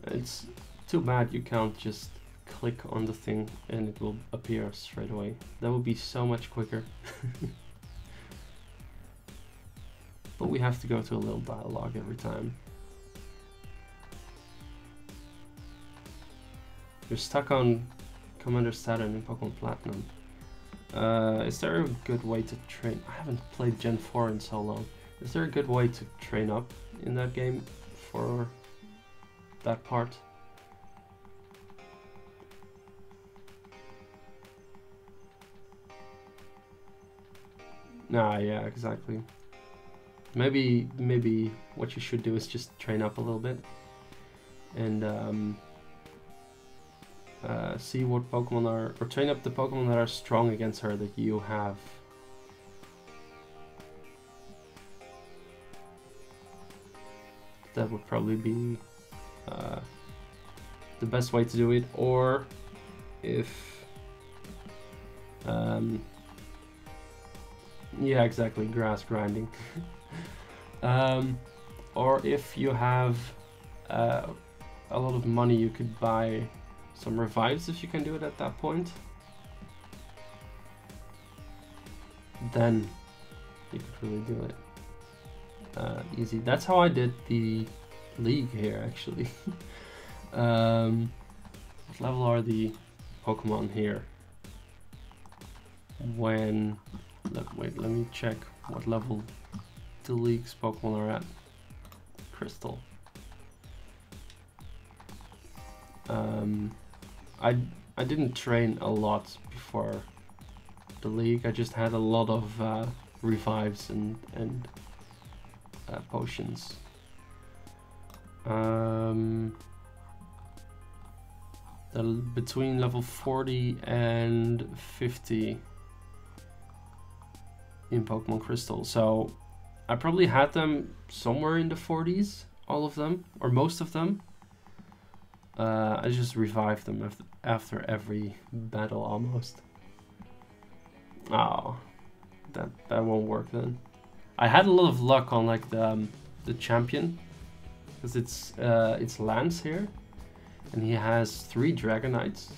S1: It's too bad you can't just click on the thing and it will appear straight away. That would be so much quicker. But we have to go to a little dialogue every time. You're stuck on Commander Saturn in Pokemon Platinum. Is there a good way to train? I haven't played Gen 4 in so long. Is there a good way to train up in that game for that part? Nah, yeah, exactly. Maybe what you should do is just train up a little bit and see what Pokemon are, or train up the Pokemon that are strong against her that you have. That would probably be the best way to do it. Or if yeah, exactly, grass grinding. Or if you have a lot of money, you could buy some revives if you can do it at that point. Then you could really do it easy. That's how I did the league here, actually. What level are the Pokemon here? When wait, let me check what level the league's Pokemon are at. Crystal. I didn't train a lot before the league. I just had a lot of revives and potions. Between level 40 and 50 in Pokemon Crystal. So I probably had them somewhere in the 40s, all of them, or most of them. I just revived them after every battle almost. Oh, that won't work then. I had a lot of luck on like the champion, because it's Lance here, and he has 3 Dragonites,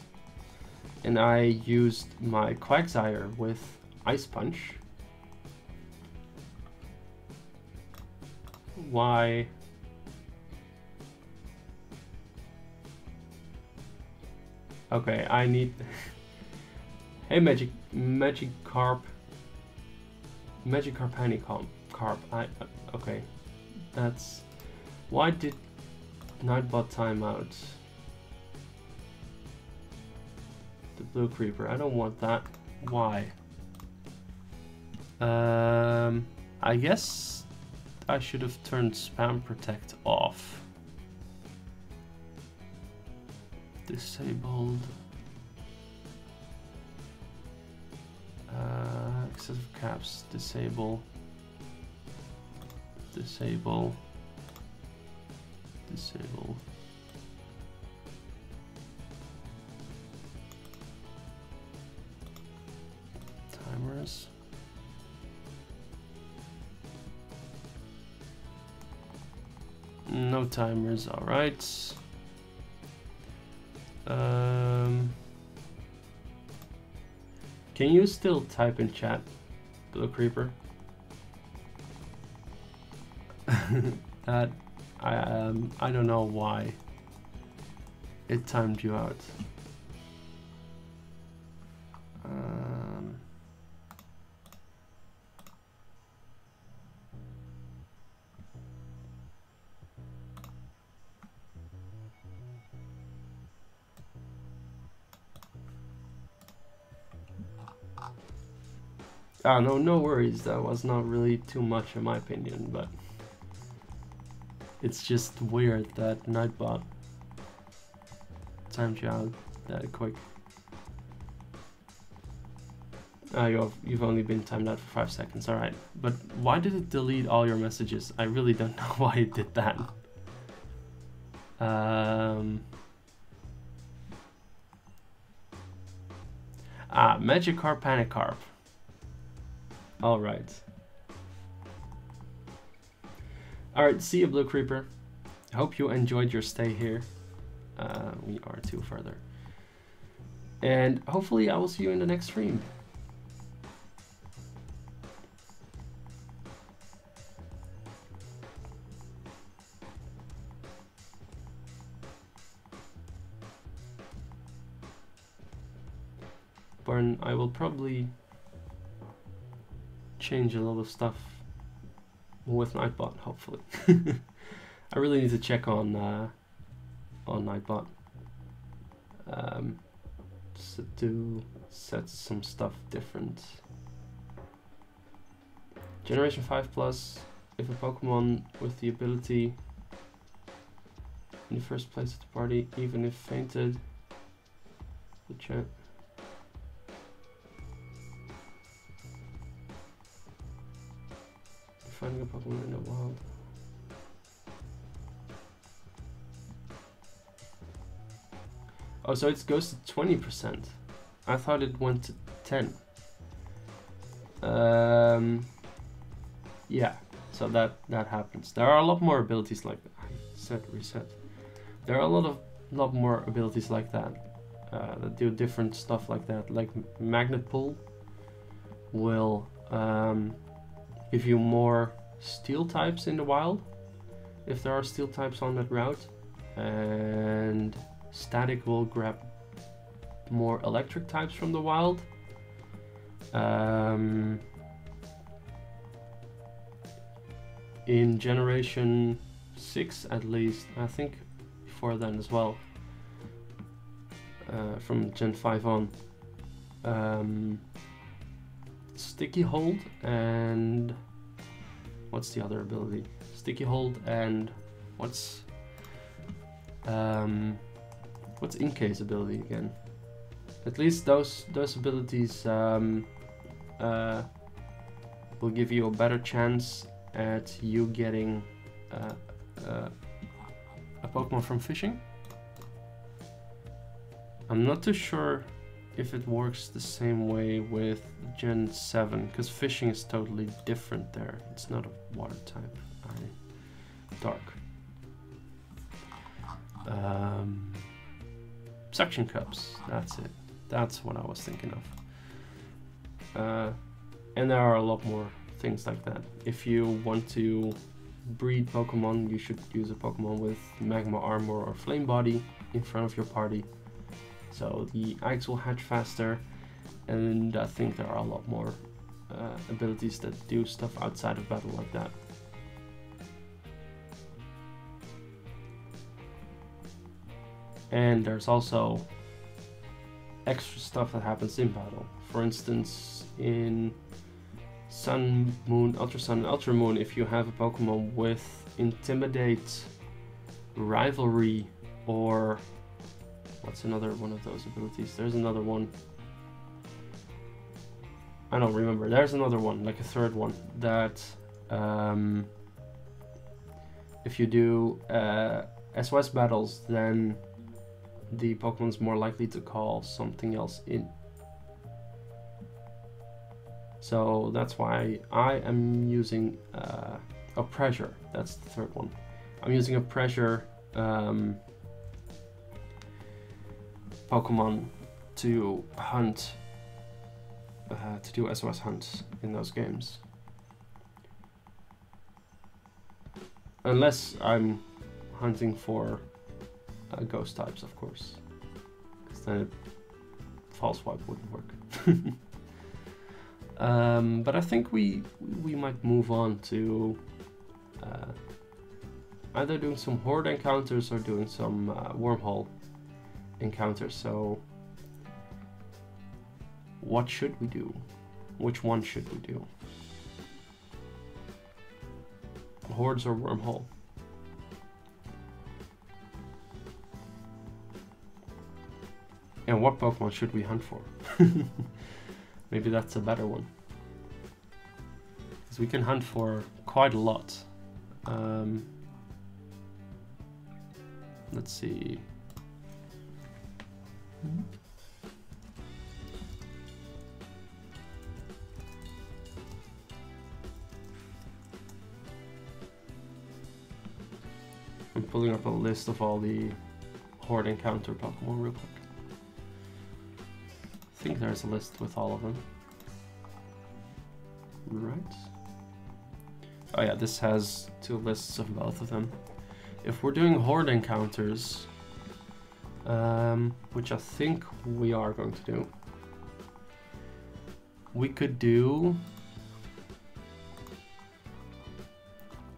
S1: and I used my Quagsire with Ice Punch. Why? Okay, I need. Hey, Magikarp Honeycomb. Okay, that's. Why did Nightbot time out? The blue creeper. I don't want that. Why? I guess I should have turned Spam Protect off. Disabled. Excessive caps. Disable. Disable. Disable. Timers. No timers, alright. Can you still type in chat, Blue Creeper? That I don't know why it timed you out. No worries. That was not really too much in my opinion, but it's just weird that Nightbot timed you out that quick. You've only been timed out for 5 seconds. All right, but why did it delete all your messages? I really don't know why it did that. Magikarp, Panicarp. All right. All right, see you, Blue Creeper. Hope you enjoyed your stay here. We are 2 further. And hopefully I will see you in the next stream. Burn, I will probably change a lot of stuff with Nightbot, hopefully. I really need to check on Nightbot. To set some stuff different. Generation 5+, if a Pokemon with the ability in the first place of the party, even if fainted, the chat. Finding a Pokemon in the wild. Oh, so it goes to 20%. I thought it went to 10. Yeah, so that happens. There are a lot more abilities like that. I said reset. There are a lot more abilities like that that do different stuff like that. Like Magnet Pull will give you more steel types in the wild, if there are steel types on that route, and Static will grab more electric types from the wild. In Generation 6 at least, I think before then as well, from Gen 5 on, Sticky Hold and what's the other ability? Sticky Hold and what's Incase ability again? At least those abilities will give you a better chance at you getting a Pokemon from fishing. I'm not too sure if it works the same way with Gen 7, because fishing is totally different there. It's not a water type. Dark. Suction cups, that's it. That's what I was thinking of. And there are a lot more things like that. If you want to breed Pokemon, you should use a Pokemon with Magma Armor or Flame Body in front of your party, so the eggs will hatch faster. And I think there are a lot more abilities that do stuff outside of battle like that. And there's also extra stuff that happens in battle. For instance, in Sun, Moon, Ultra Sun, and Ultra Moon, if you have a Pokemon with Intimidate, Rivalry, or what's another one of those abilities? There's another one. I don't remember. There's another one, like a third one, that if you do SOS battles, then the Pokemon's more likely to call something else in. So that's why I am using a pressure. That's the third one. I'm using a pressure Pokemon to hunt, to do SOS hunts in those games. Unless I'm hunting for ghost types, of course, because then false swipe wouldn't work. But I think we might move on to either doing some horde encounters or doing some wormhole encounters. So what should we do? Which one should we do? Hordes or wormhole? And what Pokemon should we hunt for? Maybe that's a better one. Because we can hunt for quite a lot. Let's see. I'm pulling up a list of all the Horde encounter Pokemon real quick. I think there's a list with all of them. Right. Oh yeah, this has 2 lists of both of them. If we're doing Horde encounters, which I think we are going to do, we could do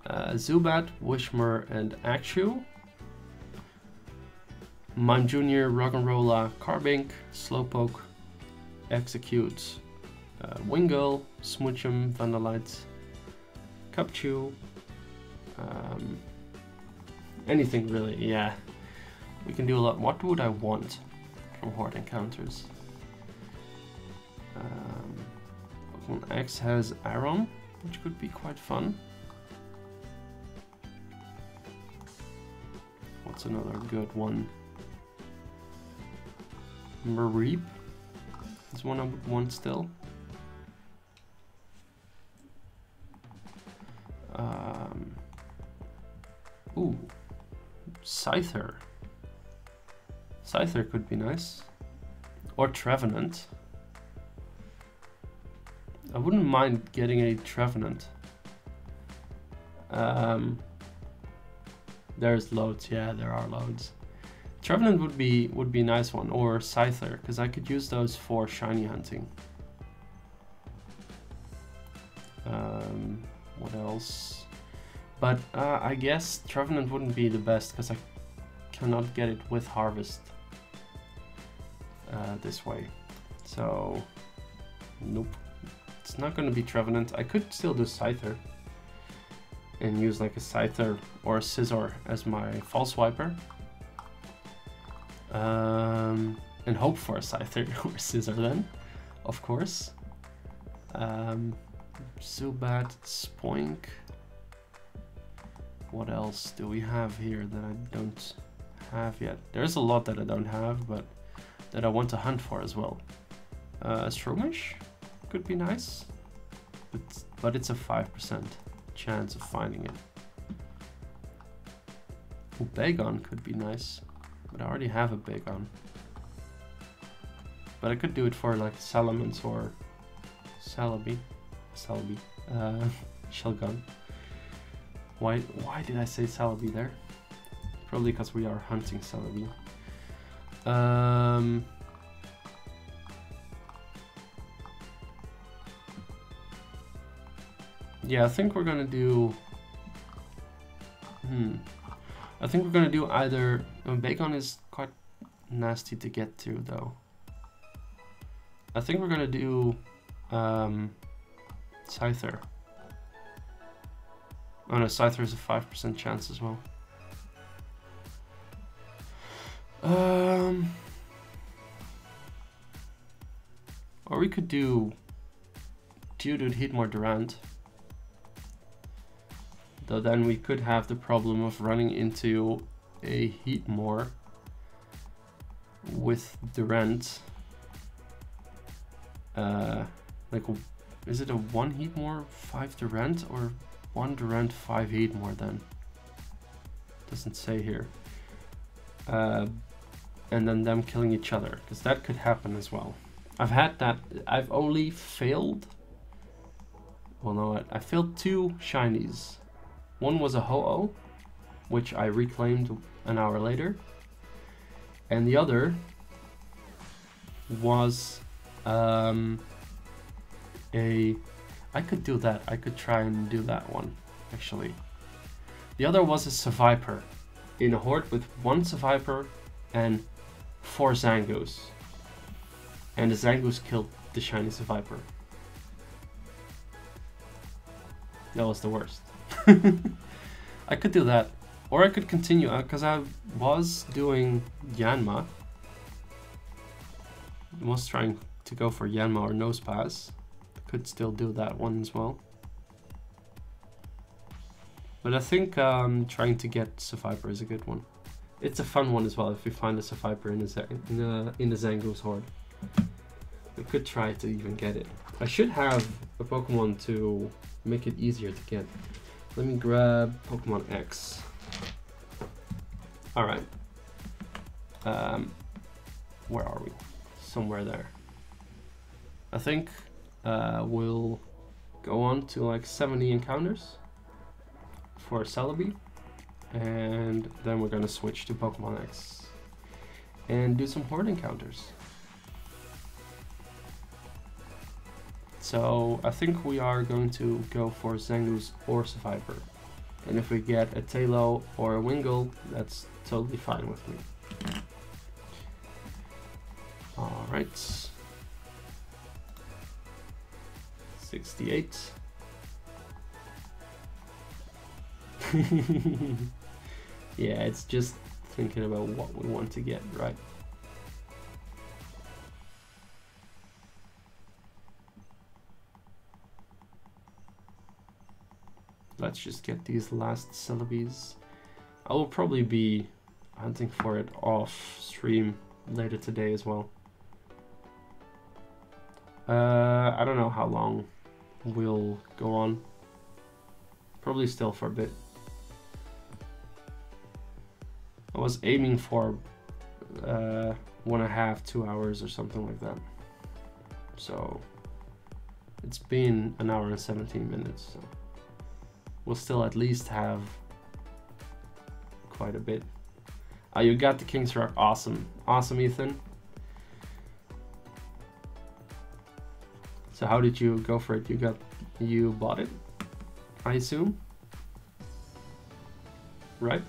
S1: Zubat, Wishmer, and Axew, Mime Jr., Roggenrola, Carbink, Slowpoke, Execute, Wingull, Smoochum, Vandalite, Cupchew, anything really, yeah. We can do a lot. What would I want from Horde encounters? Pokemon X has Aron, which could be quite fun. What's another good one? Mareep is one I would want still. Ooh, Scyther. Scyther could be nice. Or Trevenant. I wouldn't mind getting a Trevenant. There's loads, yeah, there are loads. Trevenant would be a nice one, or Scyther, because I could use those for shiny hunting. What else? But I guess Trevenant wouldn't be the best because I cannot get it with Harvest this way. So, nope. It's not going to be Trevenant. I could still do Scyther and use like a Scyther or a Scizor as my False Wiper. And hope for a Scyther or Scizor then, of course. Zubat, Spoink. What else do we have here that I don't have yet? There's a lot that I don't have, but that I want to hunt for as well. Shroomish could be nice, but it's a 5% chance of finding it. Ooh, Bagon could be nice, but I already have a Bagon. But I could do it for like Salamence or Celebi, Shelgon. Why did I say Celebi there? Probably because we are hunting Celebi. Yeah, I think we're gonna do. I think we're gonna do either. Bacon is quite nasty to get to, though. I think we're gonna do Scyther. Oh no, Scyther is a 5% chance as well. Or we could do Geodude, Heatmore, Durant. Though then we could have the problem of running into a Heatmore with Durant. Like, is it a 1 Heatmore, 5 Durant, or 1 Durant, 5 Heatmore then? Doesn't say here. And then them killing each other, because that could happen as well. I've had that. I've only failed. Well, no, I failed 2 shinies. One was a Ho-Oh, which I reclaimed an hour later. And the other was I could do that. I could try and do that one, actually. The other was a Seviper in a horde with 1 Seviper and 4 Zangoos. And the Zangoos killed the shiny Seviper. That was the worst. I could do that. Or I could continue, because I was doing Yanma. I was trying to go for Yanma or Nosepass. Could still do that one as well. But I think trying to get Survivor is a good one. It's a fun one as well if we find a Survivor in the Zangoose horde. We could try to even get it. I should have a Pokemon to make it easier to get. Let me grab Pokemon X. Alright. Where are we? Somewhere there. I think we'll go on to like 70 encounters for Celebi, and then we're gonna switch to Pokemon X and do some horde encounters. So I think we are going to go for Zangoose or Survivor, and if we get a Tailo or a Wingull, that's totally fine with me. Alright. 68. Yeah, it's just thinking about what we want to get, right? Let's just get these last Celebes. I will probably be hunting for it off stream later today as well. I don't know how long we'll go on. Probably still for a bit. I was aiming for 1.5, 2 hours or something like that. So it's been 1 hour and 17 minutes. So we'll still at least have quite a bit. You got the King's Rock. Awesome. Awesome, Ethan. So how did you go for it? You bought it, I assume? Right?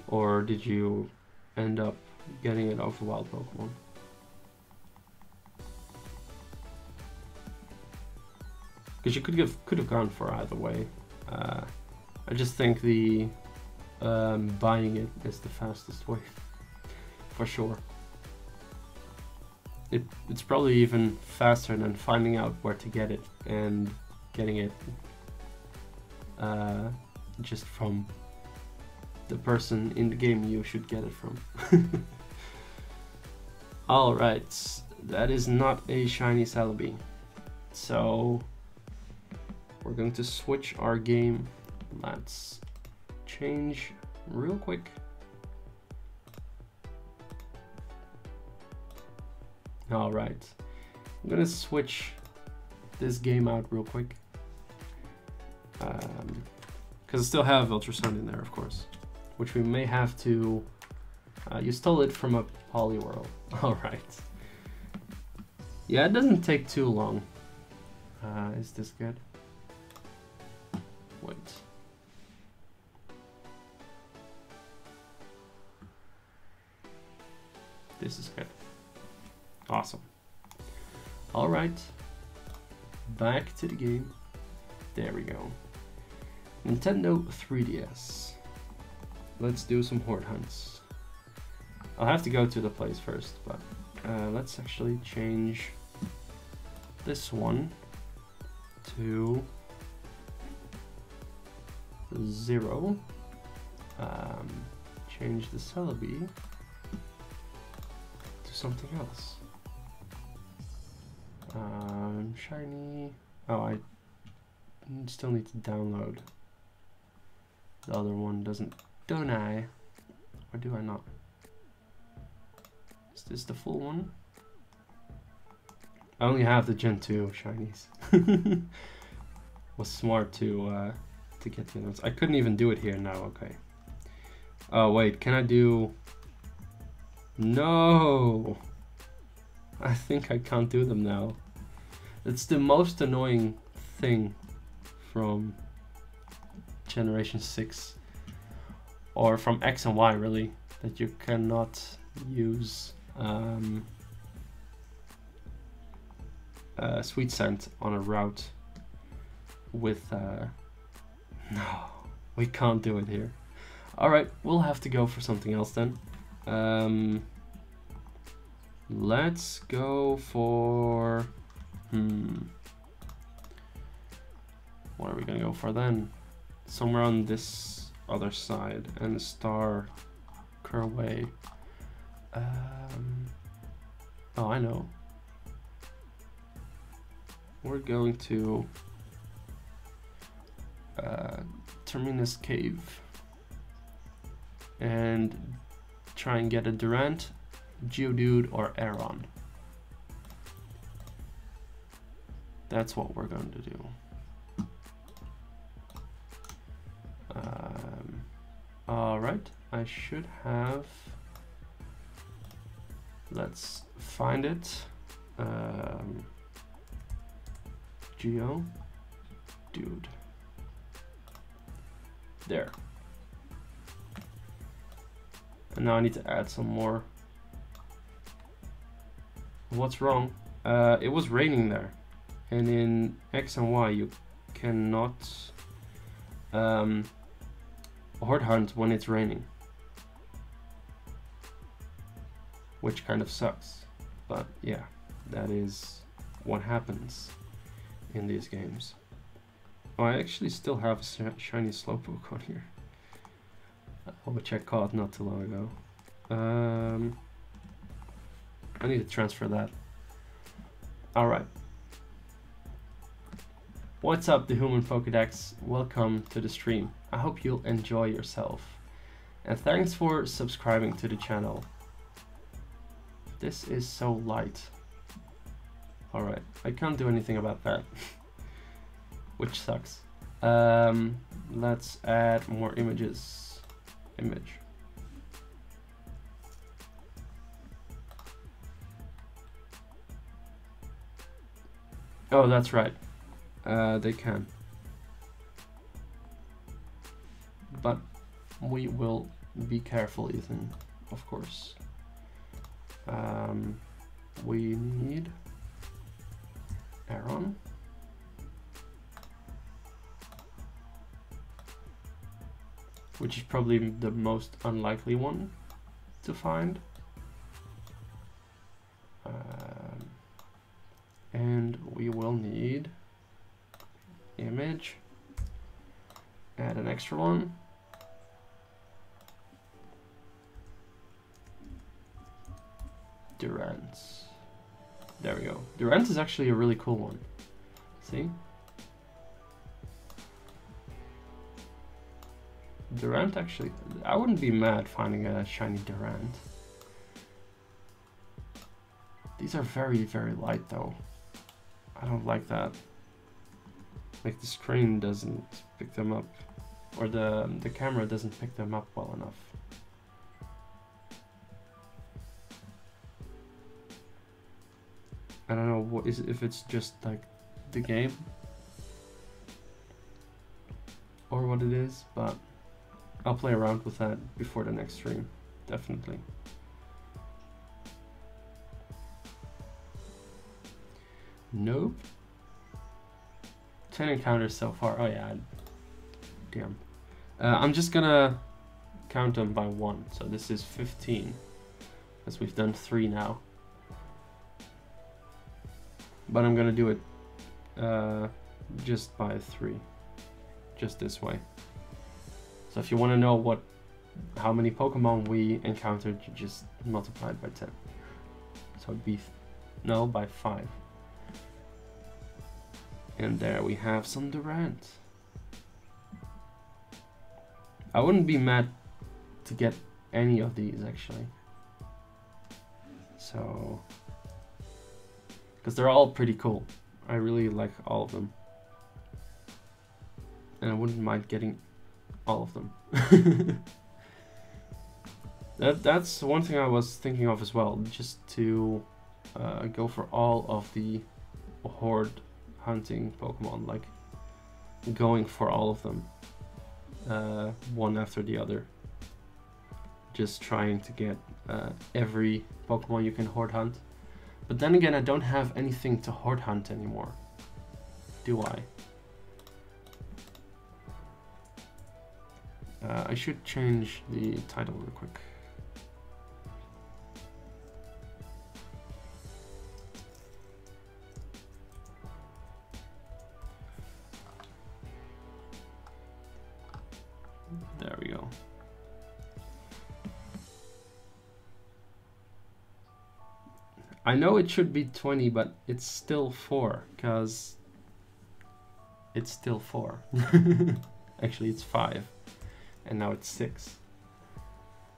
S1: Or did you end up getting it off a wild Pokemon? Because you could have gone for either way. I just think the buying it is the fastest way, for sure. It's probably even faster than finding out where to get it and getting it just from the person in the game you should get it from. Alright, that is not a shiny Celebi. So we're going to switch our game. Let's change real quick. Alright, I'm gonna switch this game out real quick. Because I still have Ultra Sun in there, of course. Which we may have to... you stole it from a Poliwhirl. Alright. Yeah, it doesn't take too long. Is this good? Wait. This is good. Awesome. Alright. Back to the game. There we go. Nintendo 3DS. Let's do some horde hunts. I'll have to go to the place first, but let's actually change this one to 0. Change the Celebi to something else. Shiny. Oh, I still need to download the other one, don't I? Or do I not? Is this the full one? I only have the Gen 2 shinies. Was smart to get the others. I couldn't even do it here now. Okay. Oh wait, can I do? No. I think I can't do them now. It's the most annoying thing from Generation 6 or from X and Y, really, that you cannot use Sweet Scent on a route with no, we can't do it here. Alright, we'll have to go for something else then. Let's go for... What are we gonna go for then? Somewhere on this other side and a star curl away. Oh, I know. We're going to Terminus Cave and try and get a Durant, Geodude, or Aeron. That's what we're going to do. Alright, I should have... Let's find it. Geodude. There. And now I need to add some more. What's wrong? It was raining there. And in X and Y you cannot horde hunt when it's raining. Which kind of sucks. But yeah, that is what happens in these games. Oh, I actually still have a shiny Slowpoke on here, which I caught not too long ago. I need to transfer that. Alright. What's up, the Human Pokédex? Welcome to the stream. I hope you'll enjoy yourself. And thanks for subscribing to the channel. This is so light. Alright, I can't do anything about that. Which sucks. Let's add more images. Image. Oh, that's right. They can. But we will be careful, Ethan, of course. We need Aeron. Which is probably the most unlikely one to find. And we will need image, add an extra one. Durant. There we go. Durant is actually a really cool one. See? Durant actually, I wouldn't be mad finding a shiny Durant. These are very, very light though. I don't like that. Like the screen doesn't pick them up, or the camera doesn't pick them up well enough. I don't know what is, if it's just like the game or what it is, but I'll play around with that before the next stream, definitely. Nope. 10 encounters so far. Oh yeah, damn. I'm just gonna count them by one. So this is 15, as we've done 3 now. But I'm gonna do it just by 3, just this way. So if you want to know how many Pokemon we encountered, you just multiply it by 10. So it'd be by 5. And there we have some Durant. I wouldn't be mad to get any of these actually. So, because they're all pretty cool. I really like all of them. And I wouldn't mind getting all of them. That's one thing I was thinking of as well, just to go for all of the horde hunting Pokemon, like going for all of them, one after the other, just trying to get every Pokemon you can horde hunt. But then again, I don't have anything to horde hunt anymore, do I? I should change the title real quick. There we go. I know it should be 20, but it's still 4, because it's still 4. Actually, it's 5, and now it's 6.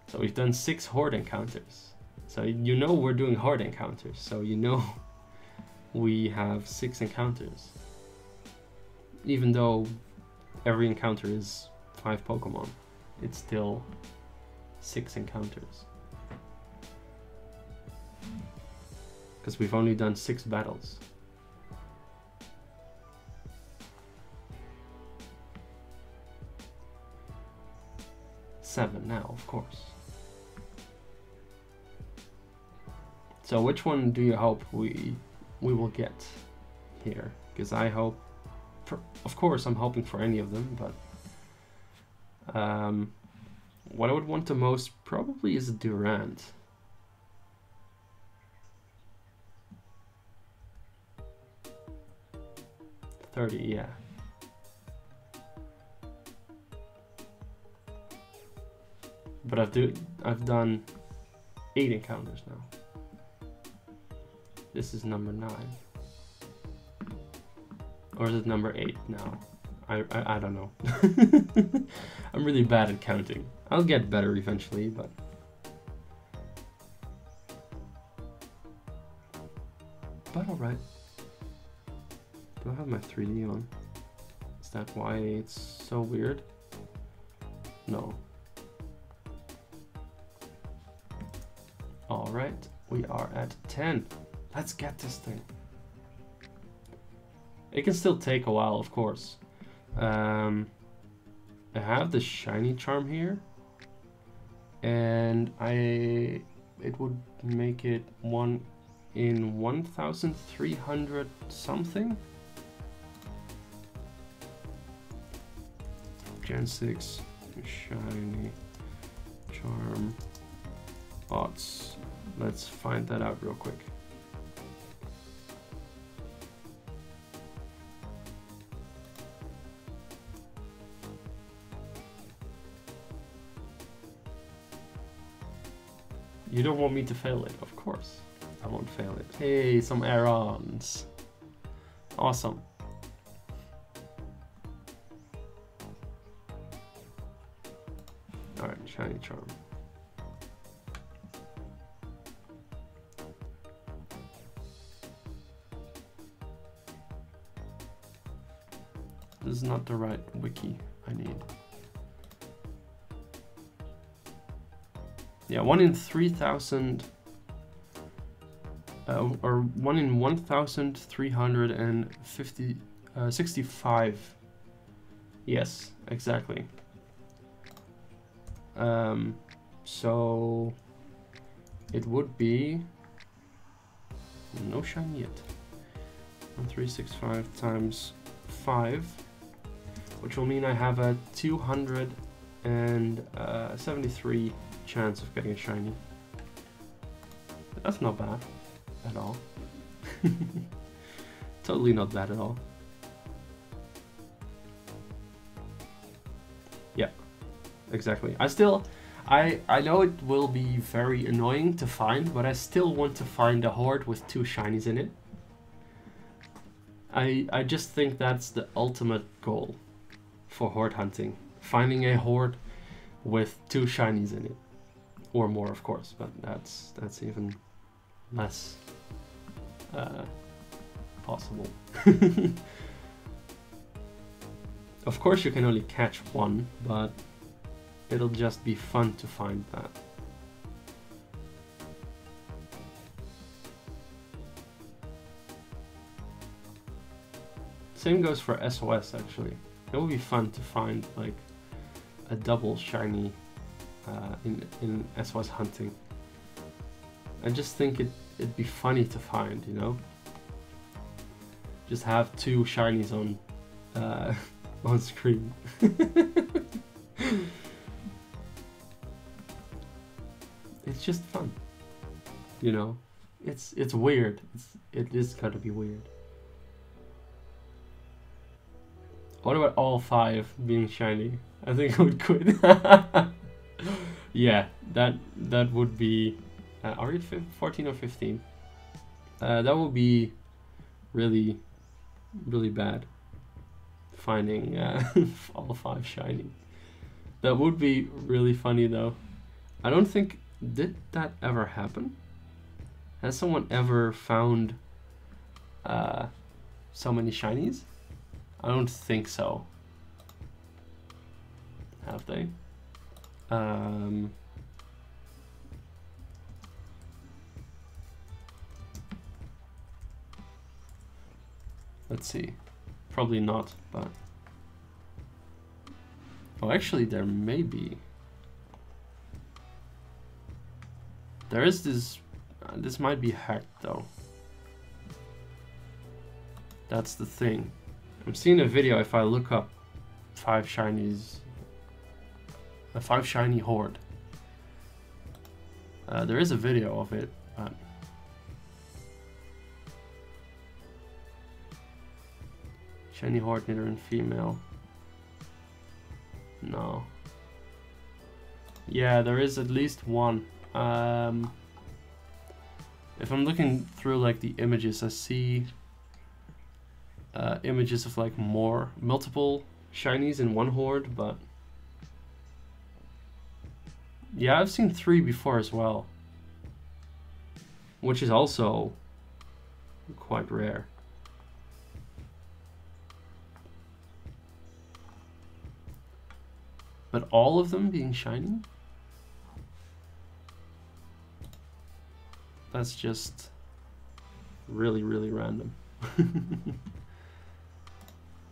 S1: So we've done 6 horde encounters. So you know we're doing horde encounters, so you know we have 6 encounters. Even though every encounter is 5 Pokemon, it's still 6 encounters. Because we've only done 6 battles. Seven now, of course. So which one do you hope we will get here? Because I hope, of course I'm hoping for any of them, but what I would want the most probably is Durant. 30, yeah. But I've done 8 encounters now. This is number 9. Or is it number 8 now? I don't know. I'm really bad at counting. I'll get better eventually, but alright. Do I have my 3D on? Is that why it's so weird? No. Alright, we are at 10. Let's get this thing. It can still take a while, of course. I have the shiny charm here, and it would make it 1 in 1,300 something. Gen 6 shiny charm odds. Let's find that out real quick. You don't want me to fail it, of course. I won't fail it. Hey, some add-ons. Awesome. Alright, shiny charm. This is not the right wiki I need. Yeah, 1 in 3,000, or 1 in 1,365. Yes, exactly. So it would be no shiny yet. 1365 times 5, which will mean I have a 273 chance of getting a shiny. But that's not bad at all. Totally not bad at all. Yeah, exactly. I know it will be very annoying to find, but I still want to find a horde with 2 shinies in it. I just think that's the ultimate goal for horde hunting. Finding a horde with 2 shinies in it. Or more, of course, but that's even less possible. Of course you can only catch 1, but it'll just be fun to find that. Same goes for SOS actually. It will be fun to find like a double shiny in SOS hunting. I just think it'd be funny to find, you know? Just have 2 shinies on on screen. just fun. You know, it's weird. It is gotta be weird. What about all 5 being shiny? I think I would quit. Yeah, that would be. Are we 14 or 15? That would be really, really bad. Finding all 5 shiny. That would be really funny though. I don't think, did that ever happen? Has someone ever found so many shinies? I don't think so. Have they? Let's see. Probably not, but... Oh, actually, there may be. There is this... this might be hacked, though. That's the thing. I'm seeing a video if I look up 5 shinies... a 5 shiny horde. There is a video of it, but... Shiny horde, neither in female. No. Yeah, there is at least one. If I'm looking through like the images, I see images of like multiple shinies in one horde, but yeah, I've seen 3 before as well, which is also quite rare. But all of them being shiny? That's just really, really random. I'm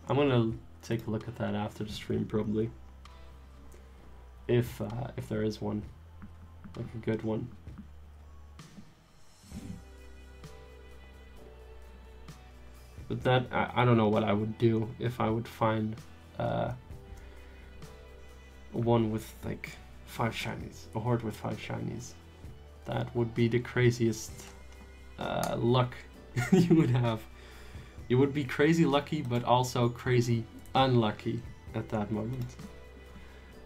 S1: gonna take a look at that after the stream probably. If there is one, like a good one. But that, I don't know what I would do if I would find one with like 5 shinies, a horde with 5 shinies. That would be the craziest luck you would have. You would be crazy lucky, but also crazy unlucky at that moment.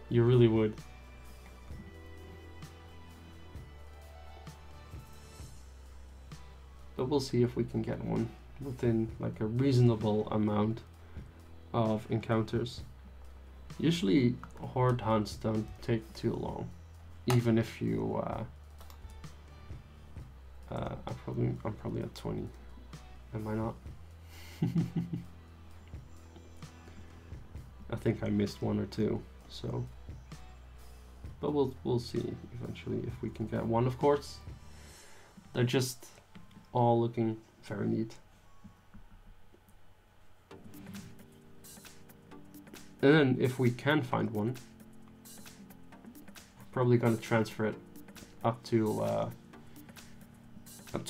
S1: You really would. But we'll see if we can get one within like a reasonable amount of encounters. Usually horde hunts don't take too long, even if you I'm probably at 20. Am I not? I think I missed 1 or 2, so but we'll see eventually if we can get one. Of course, they're just all looking very neat. And then if we can find one, we're probably gonna transfer it up to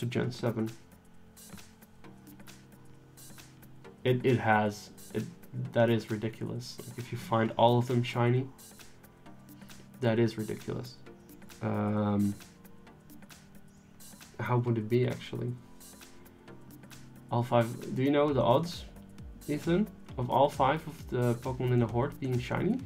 S1: Gen 7. That is ridiculous. Like if you find all of them shiny, that is ridiculous. How would it be actually? All 5, do you know the odds, Ethan, of all 5 of the Pokemon in the horde being shiny?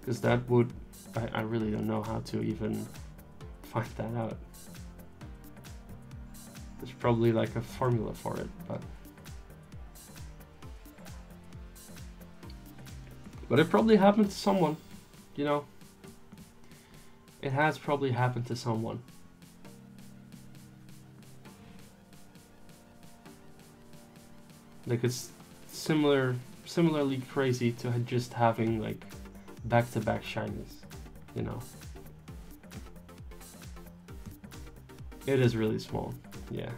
S1: Because that would, I really don't know how to even find that out. There's probably like a formula for it, but it probably happened to someone, you know. It has probably happened to someone. Like it's similarly crazy to just having like back-to-back shinies, you know. It is really small, yeah.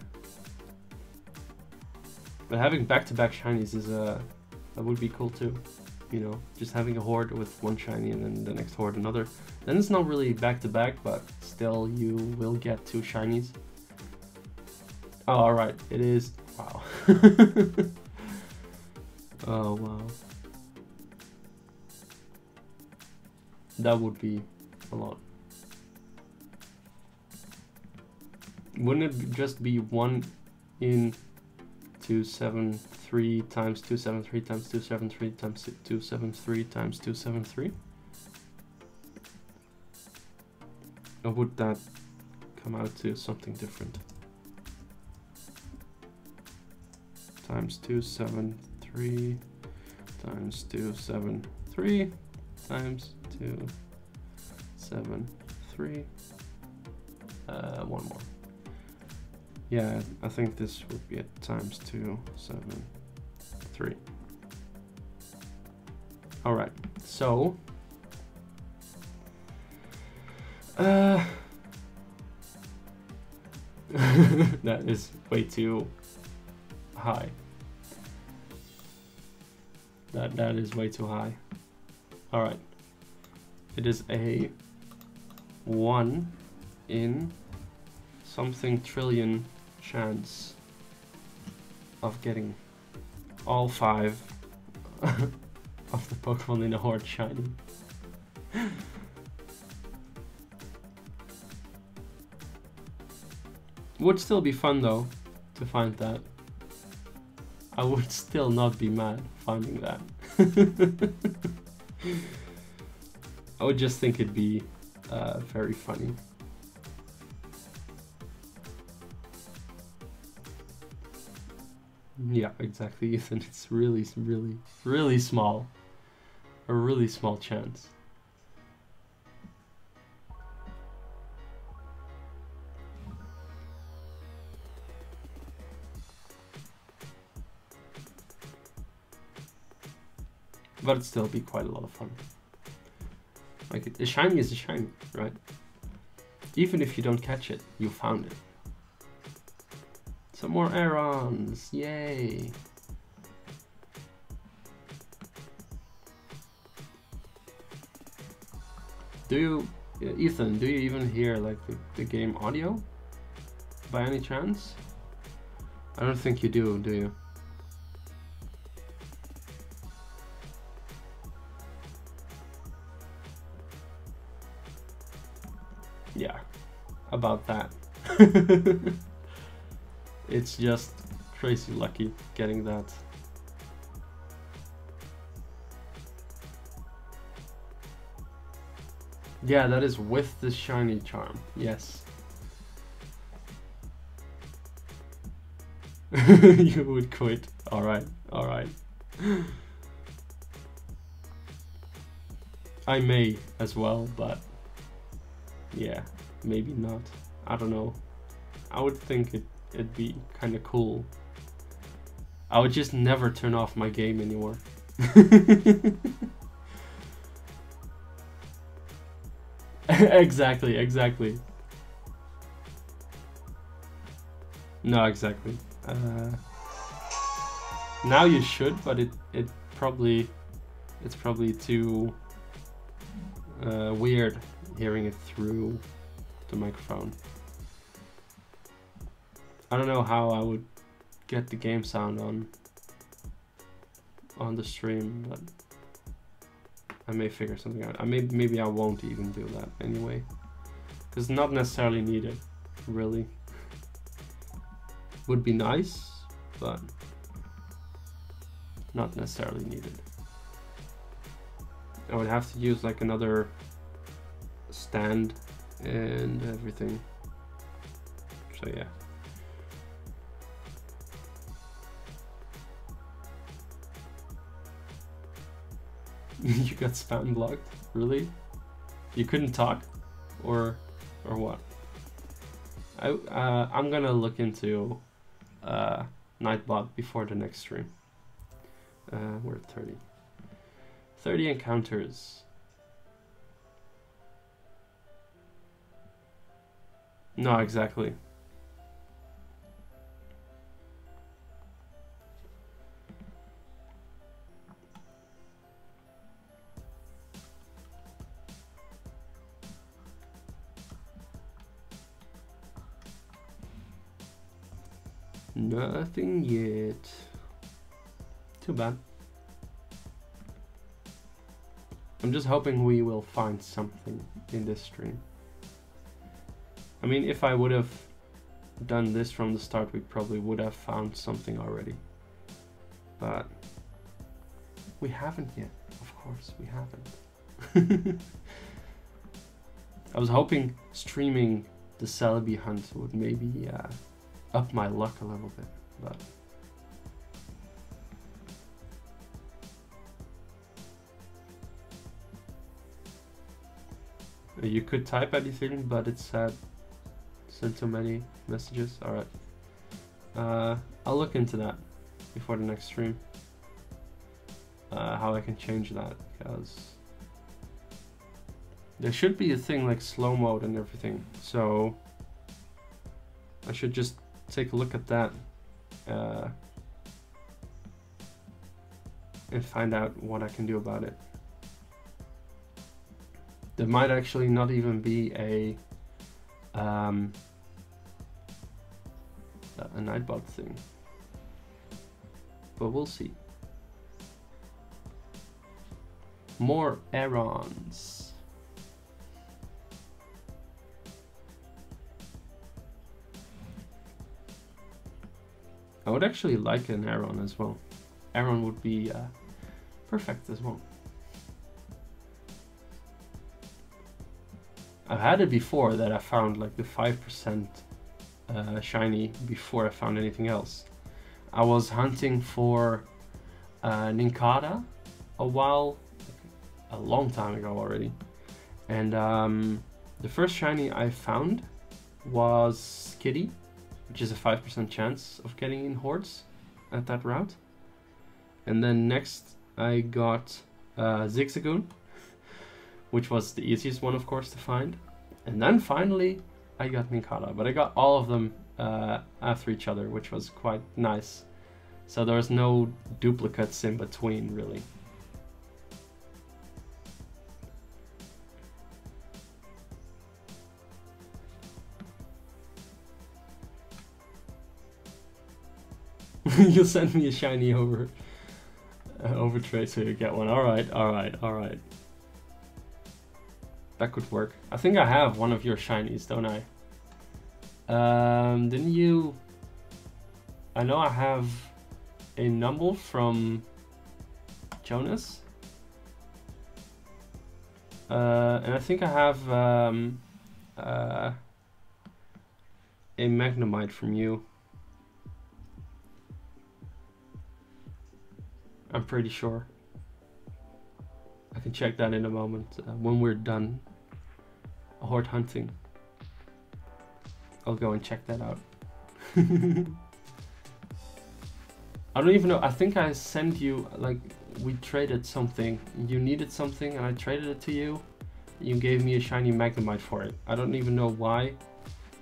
S1: But having back-to-back shinies is that would be cool too, you know. Just having a horde with 1 shiny and then the next horde another. Then it's not really back-to-back, but still you will get 2 shinies. Oh, alright, it is Wow. Oh wow. That would be a lot. Wouldn't it just be 1 in 273 times 273 times 273 times 273 times 273? Or would that come out to something different? Times 273 times 273 times 273. One more. Yeah, I think this would be at times 273. All right, so that is way too high. That is way too high. All right, it is a 1 in something trillion chance of getting all 5 of the Pokemon in the Horde shiny. Would still be fun though to find that. I would still not be mad finding that. I would just think it'd be very funny. Yeah, exactly, Ethan. It's really, really, really small. A really small chance. But it'd still be quite a lot of fun. Like, a shiny is a shiny, right? Even if you don't catch it, you found it. Some more Aerons, yay! Do you, Ethan, do you even hear like the game audio? By any chance? I don't think you do you? Yeah, about that. It's just crazy lucky getting that. Yeah, that is with the shiny charm, yes. You would quit. Alright, alright. I may as well, but yeah, maybe not. I don't know. I would think it'd be kind of cool. I would just never turn off my game anymore. Exactly, exactly. No, exactly. Now you should, but it's probably too weird hearing it through the microphone. I don't know how I would get the game sound on the stream, but I may figure something out. Maybe I won't even do that anyway, because it's not necessarily needed, really. Would be nice, but not necessarily needed. I would have to use like another stand and everything. So yeah. You got spam blocked? Really? You couldn't talk? Or what? I'm gonna look into Nightbot before the next stream. We're at 30. 30 encounters. No, exactly. Nothing yet. Too bad. I'm just hoping we will find something in this stream. I mean, if I would have done this from the start, we probably would have found something already. But we haven't yet. Of course, we haven't. I was hoping streaming the Celebi hunt would maybe up my luck a little bit, but you could type anything, but it said send too many messages. All right, I'll look into that before the next stream. How I can change that, because there should be a thing like slow mode and everything. So I should just take a look at that and find out what I can do about it. There might actually not even be a Nightbot thing, but we'll see. More errands. I would actually like an Aeron as well. Aeron would be perfect as well. I've had it before that I found like the 5% shiny before I found anything else. I was hunting for Nincada a long time ago already, and the first shiny I found was Kitty, which is a 5% chance of getting in hordes at that route. And then next I got Zigzagoon, which was the easiest one, of course, to find. And then finally I got Nincada, but I got all of them after each other, which was quite nice. So there was no duplicates in between, really. You'll send me a shiny over trade so you get one. Alright. That could work. I think I have one of your shinies, don't I? Didn't you... I know I have a Numble from Jonas. And I think I have a Magnemite from you. I'm pretty sure. I can check that in a moment when we're done horde hunting. I'll go and check that out. I don't even know. I think I sent you, like, we traded something. You needed something and I traded it to you. You gave me a shiny Magnemite for it. I don't even know why.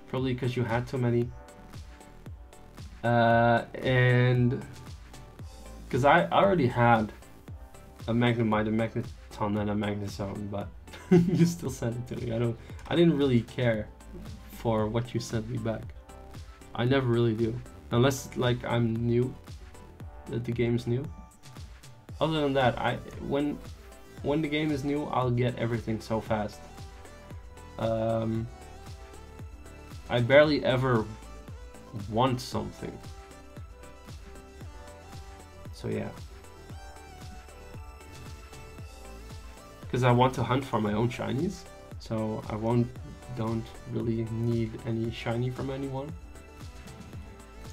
S1: Probably because you had too many. And because I already had a Magnemite, a Magneton, and a Magnezone, but you still sent it to me. I didn't really care for what you sent me back. I never really do, unless like I'm new, that the game's new. Other than that, when the game is new, I'll get everything so fast. I barely ever want something. So yeah. Because I want to hunt for my own shinies, so I don't really need any shiny from anyone.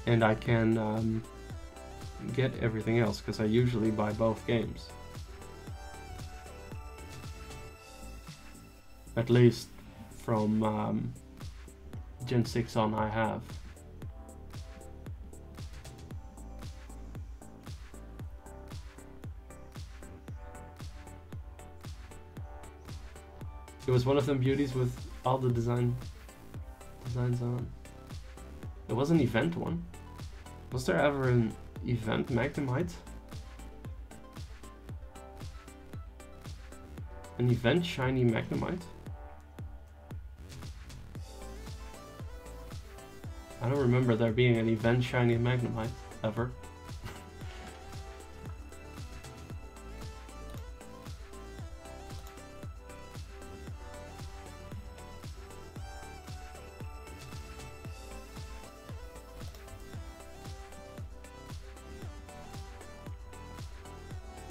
S1: And I can get everything else, because I usually buy both games. At least from Gen 6 on I have. It was one of them beauties with all the designs on. It was an event one. Was there ever an event Magnemite? An event shiny Magnemite? I don't remember there being an event shiny Magnemite ever.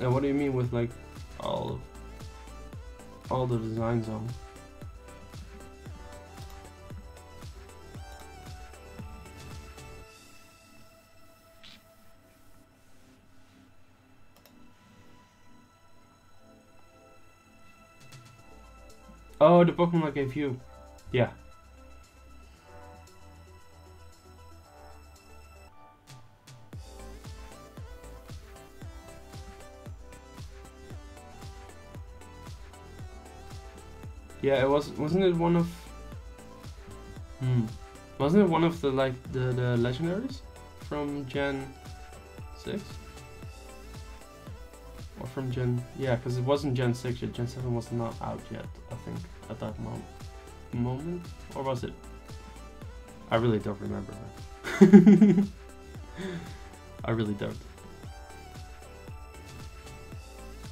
S1: And what do you mean with like all the designs on? Oh, the Pokemon I gave you. Yeah. Yeah, it wasn't it one of wasn't it one of the like the legendaries from Gen 6? Or from Gen, yeah, because it wasn't Gen 6 yet, Gen 7 was not out yet, I think, at that moment, or was it? I really don't remember. I really don't.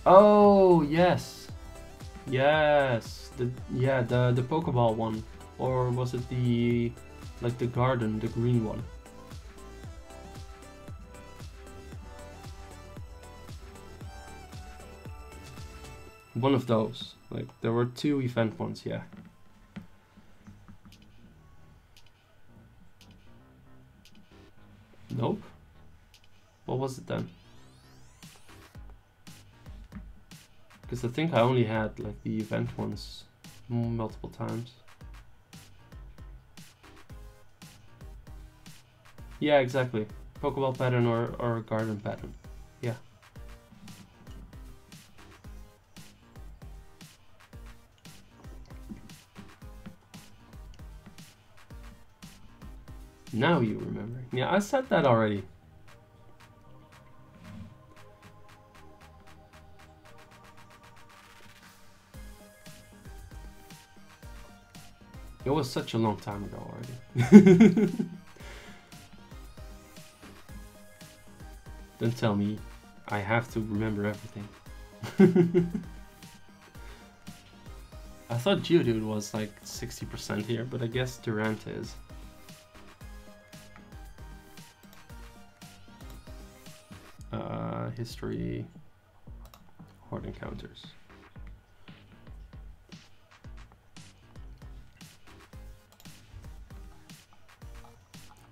S1: Oh, yes. Yes. The Pokeball one. Or was it the, like the garden, the green one? One of those. Like, there were 2 event ones, yeah. Nope. What was it then? Because I think I only had like the event ones multiple times. Yeah, exactly. Pokeball pattern or garden pattern. Yeah. Now you remember. Yeah, I said that already. It was such a long time ago already. Don't tell me I have to remember everything. I thought Geodude was like 60% here, but I guess Durant is. History, horde encounters.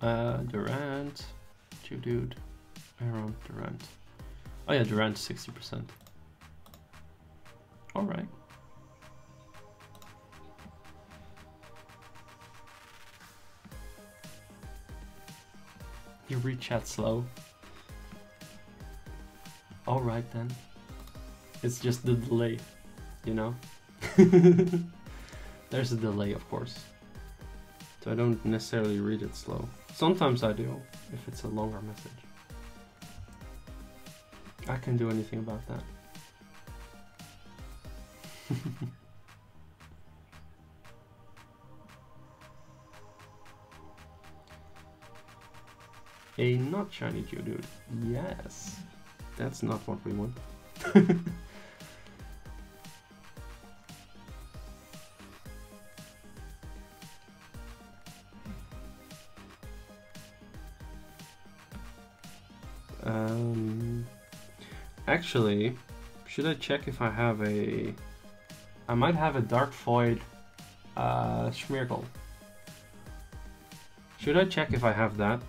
S1: Durant, Geodude, Aaron, Durant. Oh yeah, Durant 60%. All right. You read chat slow. All right then. It's just the delay, you know? There's a delay, of course. So I don't necessarily read it slow. Sometimes I do, if it's a longer message. I can't do anything about that. A not shiny Geodude. Yes. That's not what we want. Actually, should I check if I have a... I might have a Dark Void Smeargle. Should I check if I have that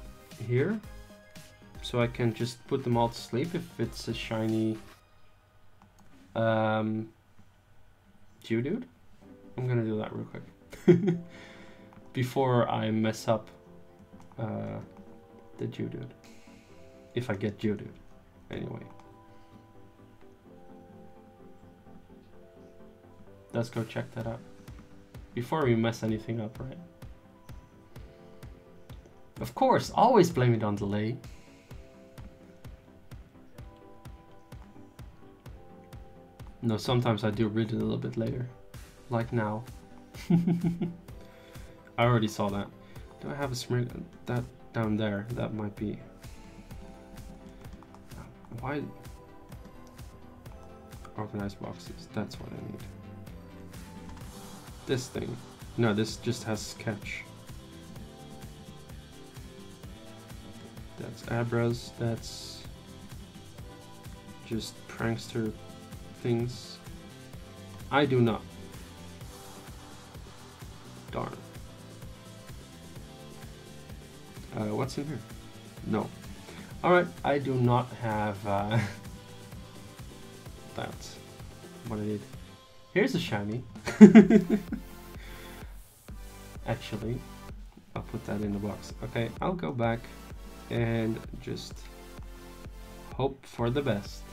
S1: here? So I can just put them all to sleep if it's a shiny Geodude? I'm gonna do that real quick. Before I mess up the Geodude. If I get Geodude, anyway. Let's go check that out. Before we mess anything up, right? Of course, always blame it on delay. No, sometimes I do read it a little bit later. Like now. I already saw that. Do I have a Smirk? That down there, that might be. Why? Organized boxes, that's what I need. This thing. No, this just has sketch. That's Abras, that's just prankster things. I do not. Darn. What's in here? No. Alright, I do not have that's what I need. Here's a shiny. Actually, I'll put that in the box. Okay, I'll go back and just hope for the best.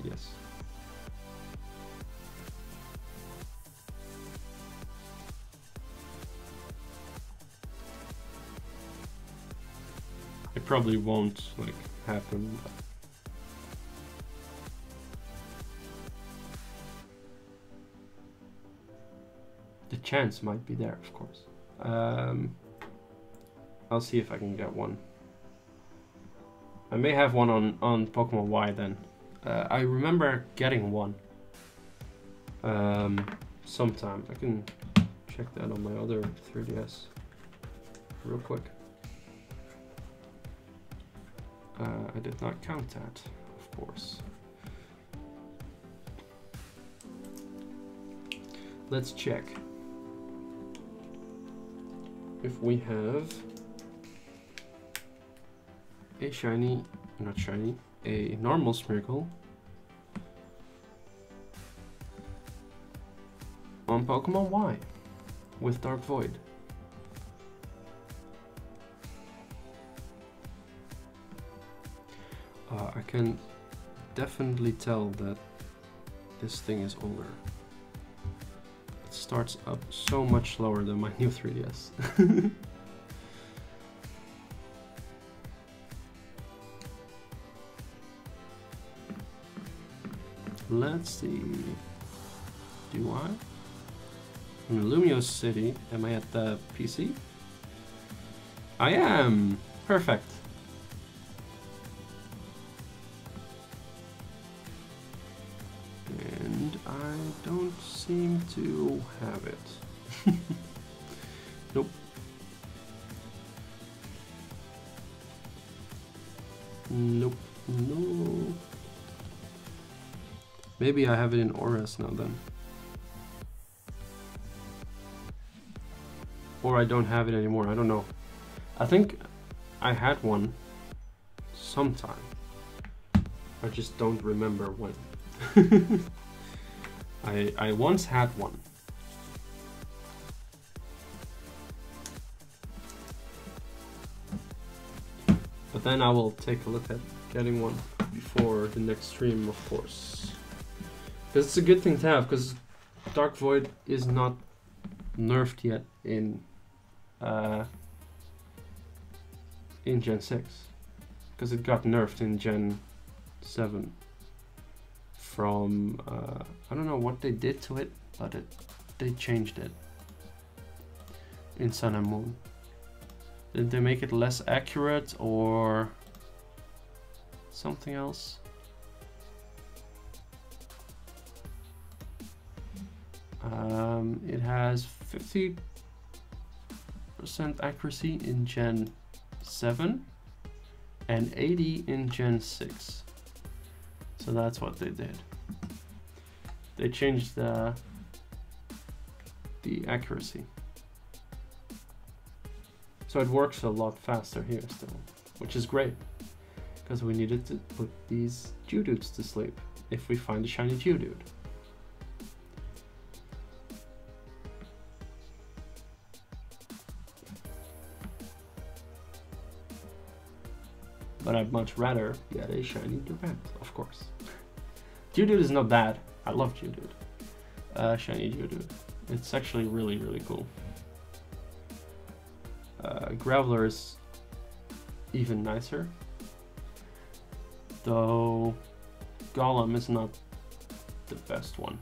S1: Yes. It probably won't like happen. But the chance might be there, of course. I'll see if I can get one. I may have one on Pokemon Y then. I remember getting one sometime. I can check that on my other 3DS real quick. I did not count that, of course. Let's check if we have a shiny, not shiny, a normal Smeargle on Pokemon Y with Dark Void. I can definitely tell that this thing is older. It starts up so much slower than my new 3DS. Let's see. Do I? I'm in Lumiose City. Am I at the PC? I am! Perfect. And I don't seem to have it. Nope. Nope. No. Maybe I have it in Auras now then. Or I don't have it anymore, I don't know. I think I had one sometime. I just don't remember when. I once had one. But then I will take a look at getting one before the next stream, of course. Because it's a good thing to have, because Dark Void is not nerfed yet in Gen 6. Because it got nerfed in Gen 7. From, I don't know what they did to it, but they changed it in Sun and Moon. Did they make it less accurate or something else? It has 50% accuracy in Gen 7 and 80 in Gen 6. So that's what they did. They changed the accuracy. So it works a lot faster here still, which is great. Because we needed to put these Geodudes to sleep if we find a shiny Geodude. But I'd much rather get a shiny Durant, of course. Geodude is not bad. I love Geodude. Shiny Geodude. It's actually really, really cool. Graveler is even nicer. Though Golem is not the best one.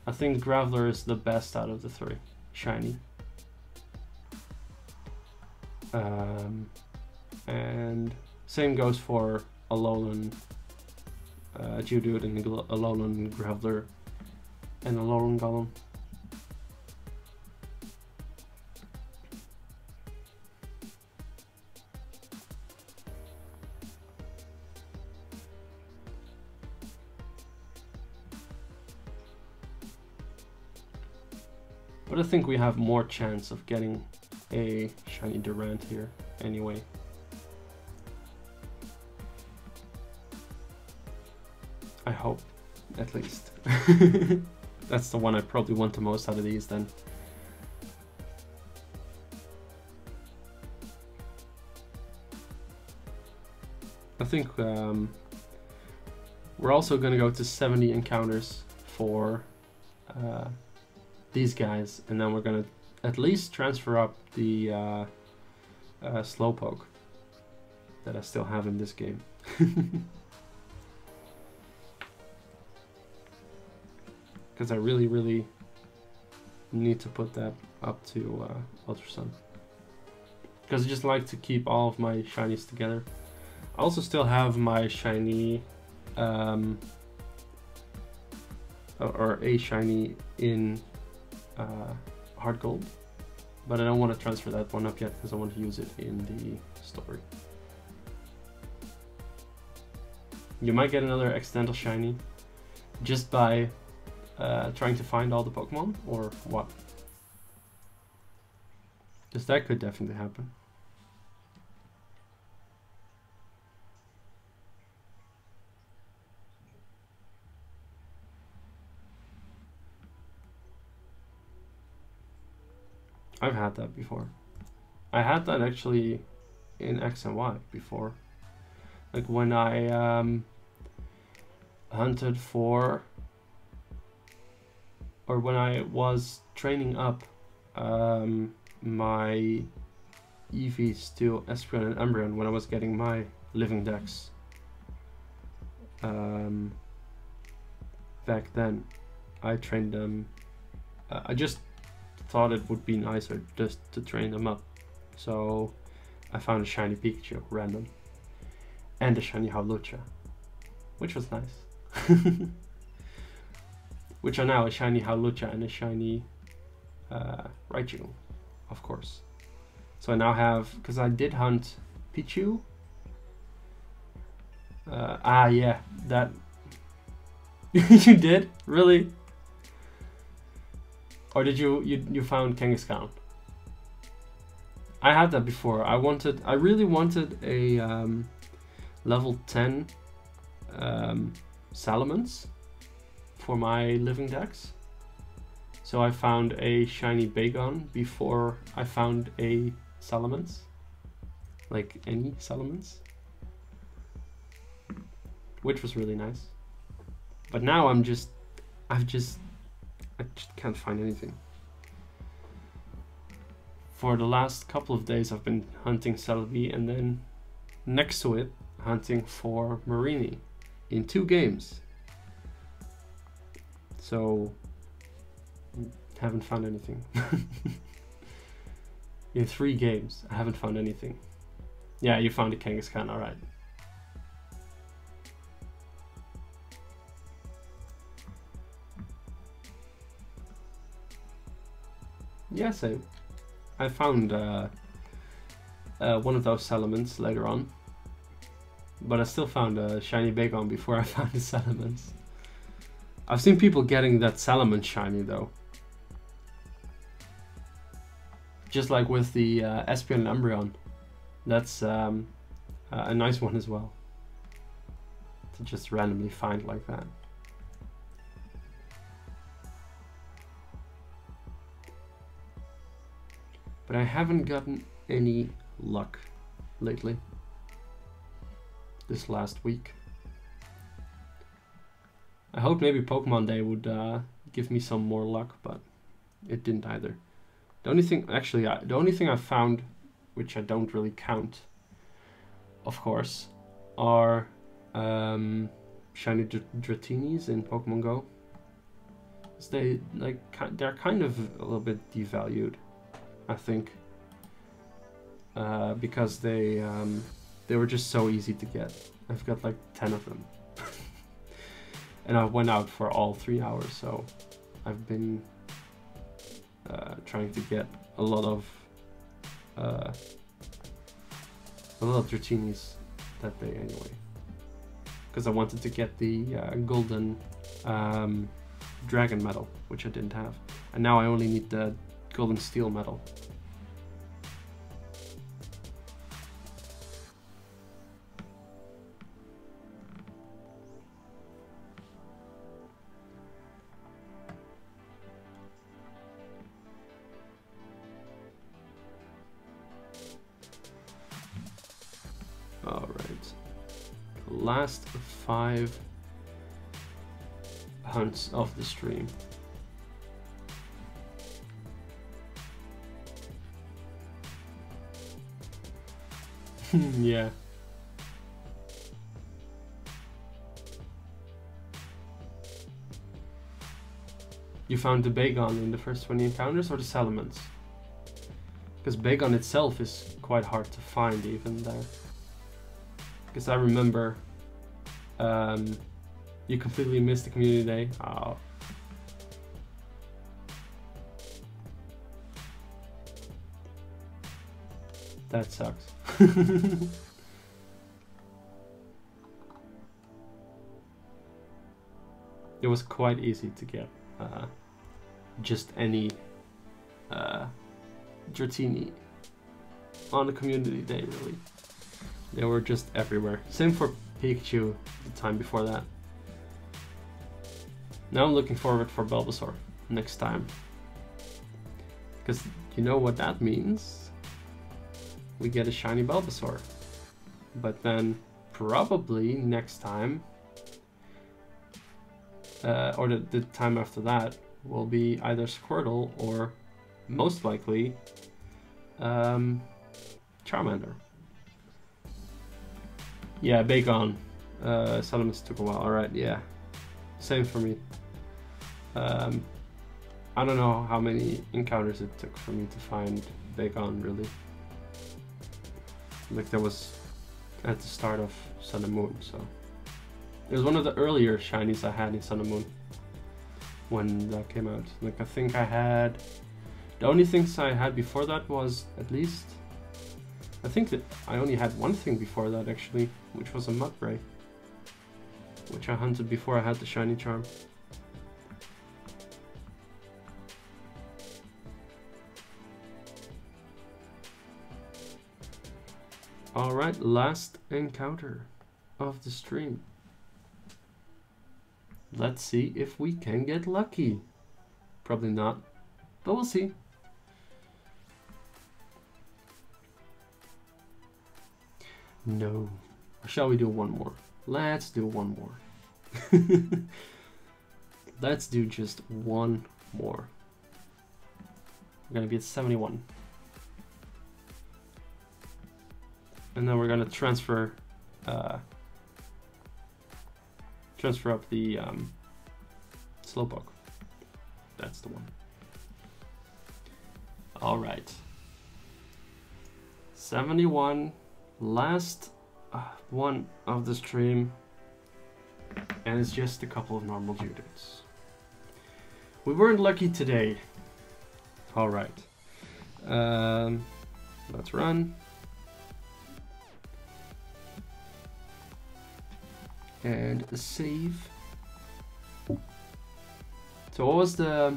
S1: I think Graveler is the best out of the three. Shiny. And same goes for Alolan Geodude and Alolan Graveler and Alolan Golem. But I think we have more chance of getting a shiny Durant here anyway. I hope, at least. That's the one I probably want the most out of these then. I think we're also gonna go to 70 encounters for these guys, and then we're gonna at least transfer up the Slowpoke that I still have in this game. Because I really need to put that up to Ultra Sun. Because I just like to keep all of my shinies together. I also still have my shiny, or a shiny in Hard Gold, but I don't want to transfer that one up yet because I want to use it in the story. You might get another accidental shiny just by trying to find all the Pokemon, or what? Because that could definitely happen. I've had that before. I had that actually in X and Y before. Like when I hunted for, or when I was training up my Eevees to Espeon and Umbreon, when I was getting my living decks back then, I trained them. I just thought it would be nicer just to train them up, so I found a shiny Pikachu random and a shiny Hawlucha, which was nice. Which are now a shiny Hawlucha and a shiny Raichu, of course. So I now have, because I did hunt Pichu. Yeah, that. You did? Really? Or did you found Kangaskhan? I had that before. I really wanted a level 10 Salamence for my living decks. So I found a shiny Bagon before I found a Salamence. Like any Salamence. Which was really nice. But now I just can't find anything. For the last couple of days I've been hunting Celebi, and then next to it hunting for Marini in 2 games. So haven't found anything. In 3 games I haven't found anything. Yeah, you found a Kangaskhan, alright. Yes, I found one of those Salamence later on, but I still found a shiny Bagon before I found the Salamence. I've seen people getting that Salamence shiny though, just like with the Espeon and Umbreon. That's a nice one as well to just randomly find like that. But I haven't gotten any luck lately. This last week. I hoped maybe Pokemon Day would give me some more luck, but it didn't either. The only thing, actually, the only thing I found, which I don't really count, of course, are shiny Dratinis in Pokemon Go. They're kind of a little bit devalued, I think. because they were just so easy to get. I've got like 10 of them. And I went out for all 3 hours, so I've been trying to get a lot of Dratinis that day anyway, because I wanted to get the golden dragon medal, which I didn't have, and now I only need the golden steel medal. Last 5 hunts of the stream. Yeah. You found the Bagon in the first 20 encounters or the Salamence? Because Bagon itself is quite hard to find even there. Because I remember you completely missed the community day. Oh. That sucks. It was quite easy to get just any Dratini on the community day, really. They were just everywhere. Same for Pikachu the time before that. Now I'm looking forward for Bulbasaur next time. Because you know what that means? We get a shiny Bulbasaur. But then probably next time, or the time after that, will be either Squirtle or most likely Charmander. Yeah, Bagon. Salamence took a while. Alright, yeah. Same for me. I don't know how many encounters it took for me to find Bagon, really. Like, that was at the start of Sun and Moon, so. It was one of the earlier shinies I had in Sun and Moon when that came out. Like, I think I had... The only things I had before that was, at least... I think that I only had one thing before that, actually, which was a Mudbray, which I hunted before I had the shiny charm. Alright, last encounter of the stream. Let's see if we can get lucky. Probably not, but we'll see. No. Or shall we do one more? Let's do one more. Let's do just one more. We're gonna be at 71. And then we're gonna transfer up the Slowpoke. That's the one. All right. 71. Last one of the stream, and it's just a couple of normal Geodudes. We weren't lucky today. All right, let's run and save. So what was the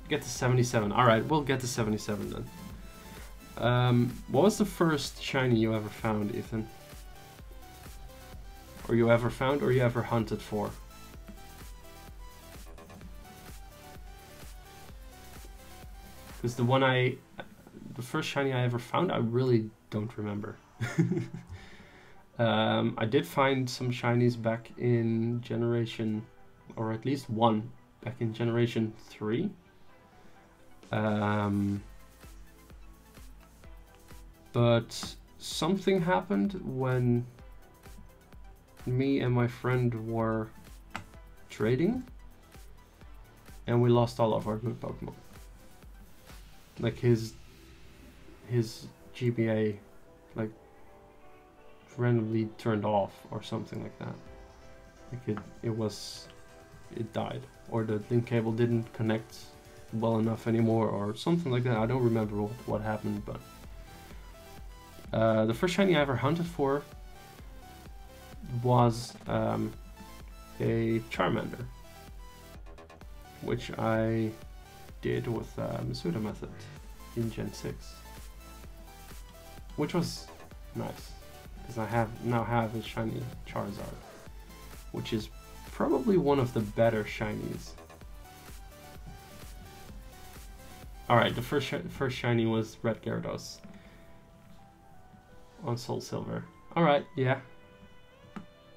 S1: get to 77? All right, we'll get to 77 then. What was the first shiny you ever found, Ethan? Or you ever found, or you ever hunted for? Because the first shiny I ever found, I really don't remember. I did find some shinies back in generation, or at least one back in generation 3. But something happened when me and my friend were trading, and we lost all of our good Pokemon. Like his his GBA like randomly turned off or something like that. Like it died, or the link cable didn't connect well enough anymore, or something like that. I don't remember what happened, but the first shiny I ever hunted for was a Charmander, which I did with Masuda method in Gen 6, which was nice because I now have a shiny Charizard, which is probably one of the better shinies. Alright, the first shiny was Red Gyarados on Soul Silver. Alright, yeah,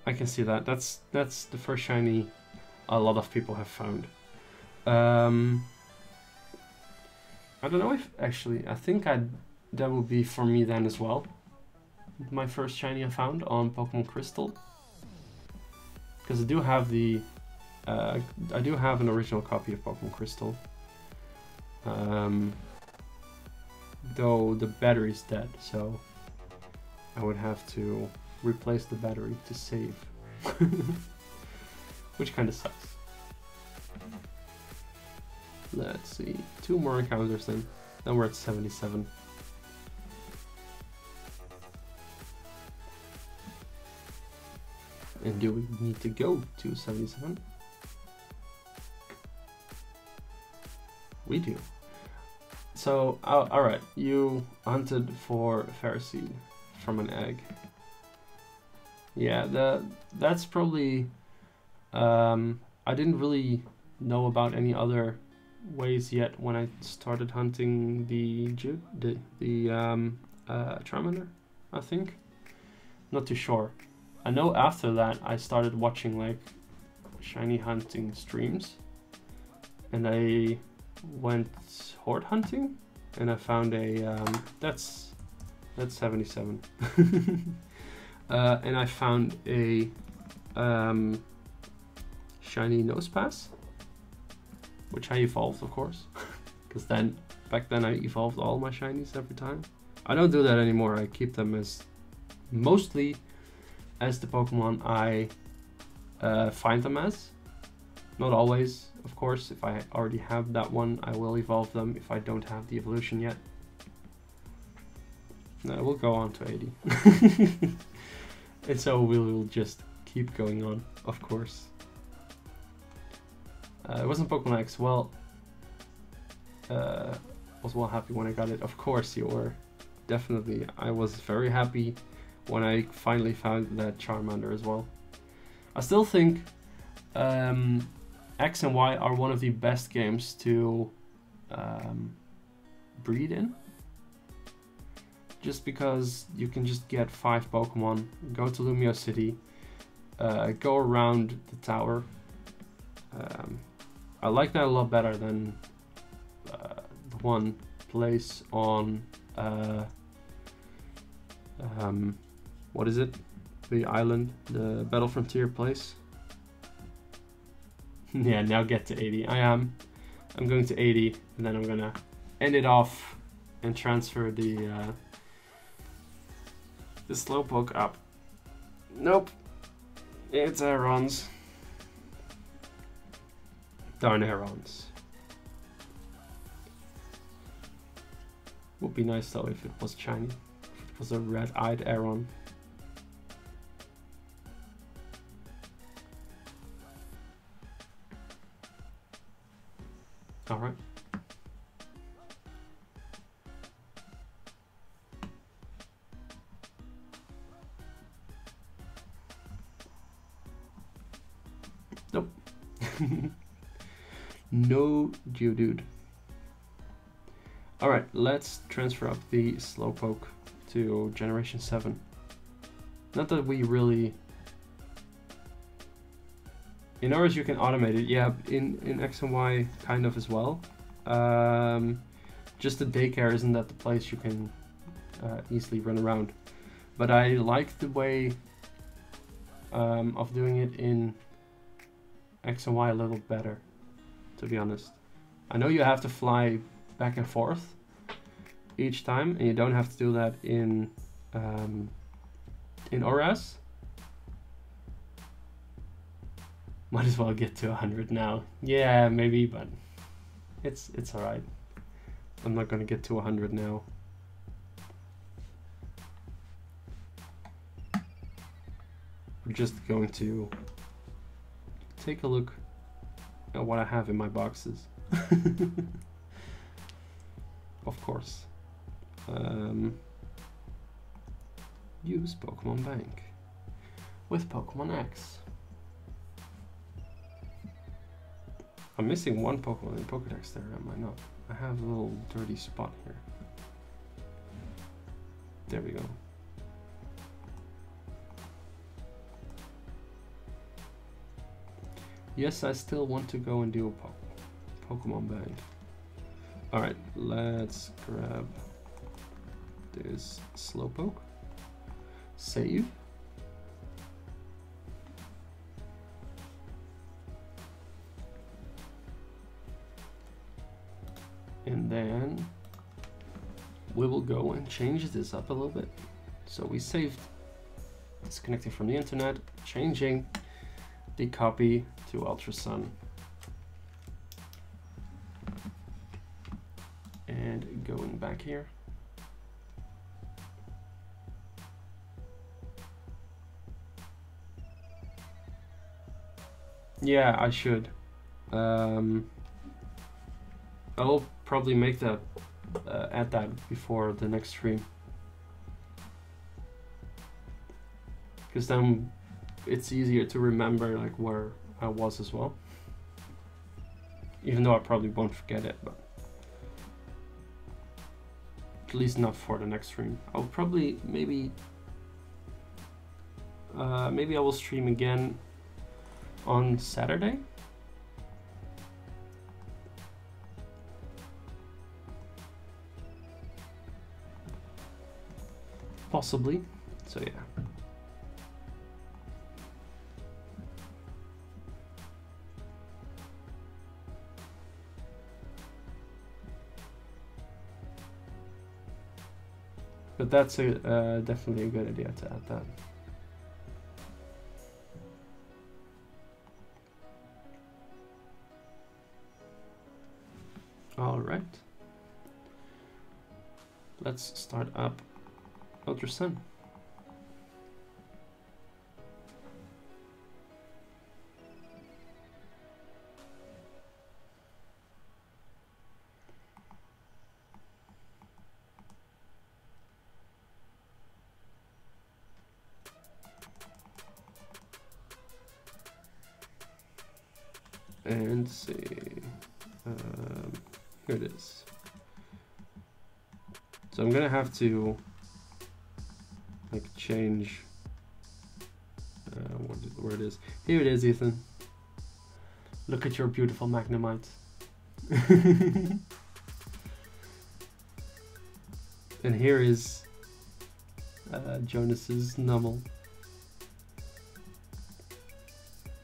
S1: I can see that. That's the first shiny a lot of people have found. I don't know if actually, I think that would be for me then as well. My first shiny I found on Pokemon Crystal, because I do have an original copy of Pokemon Crystal. Though the battery's dead, so I would have to replace the battery to save, which kind of sucks. Let's see, 2 more encounters then we're at 77. And do we need to go to 77? We do. So, alright, you hunted for Ferroseed from an egg. Yeah, that's probably... I didn't really know about any other ways yet when I started hunting the Charmander, I think. Not too sure. I know after that I started watching like shiny hunting streams, and I went horde hunting, and I found a that's 77. And I found a shiny Nosepass, which I evolved, of course, because back then I evolved all my shinies every time. I don't do that anymore. I keep them as mostly as the Pokemon I find them as. Not always, of course. If I already have that one, I will evolve them if I don't have the evolution yet. No, we'll go on to 80. And so we'll just keep going on, of course. It wasn't Pokemon X. Well, was well happy when I got it. Of course you were. Definitely. I was very happy when I finally found that Charmander as well. I still think X and Y are one of the best games to breed in. Just because you can just get 5 Pokemon, go to Lumio City, go around the tower. I like that a lot better than the one place on what is it? The island, the Battle Frontier place. Yeah, now get to 80. I'm going to 80, and then I'm gonna end it off and transfer the Slowpoke up. Nope, it's Aerons. Darn Aerons. Would be nice though if it was shiny. If it was a red-eyed Aeron. Alright. Nope. No Geodude. Alright, let's transfer up the Slowpoke to Generation 7. Not that we really... In ours you can automate it, yeah, in X and Y kind of as well. Just the daycare isn't at the place you can easily run around. But I like the way of doing it in X and Y a little better, to be honest. I know you have to fly back and forth, each time, and you don't have to do that in ORAS. Might as well get to 100 now. Yeah, maybe, but it's alright. I'm not gonna get to 100 now. We're just going to take a look at what I have in my boxes. Of course. Use Pokemon Bank with Pokemon X. I'm missing one Pokemon in Pokédex there, am I not? I have a little dirty spot here. There we go. Yes, I still want to go and do a Pokemon Bank. Alright, let's grab this Slowpoke. Save. And then we will go and change this up a little bit. So we saved disconnecting from the internet, changing the copy to Ultrasun. And going back here. Yeah, I should. I will probably make that, add that before the next stream. Because then it's easier to remember like where I was as well. Even though I probably won't forget it, but at least not for the next stream. I'll probably maybe I will stream again on Saturday. Possibly. So yeah. But that's a, definitely a good idea to add that. All right. Let's start up Ultrasun. And see, here it is. So I'm gonna have to like change where it is. Here it is, Ethan. Look at your beautiful Magnemite. And here is Jonas's Nummel.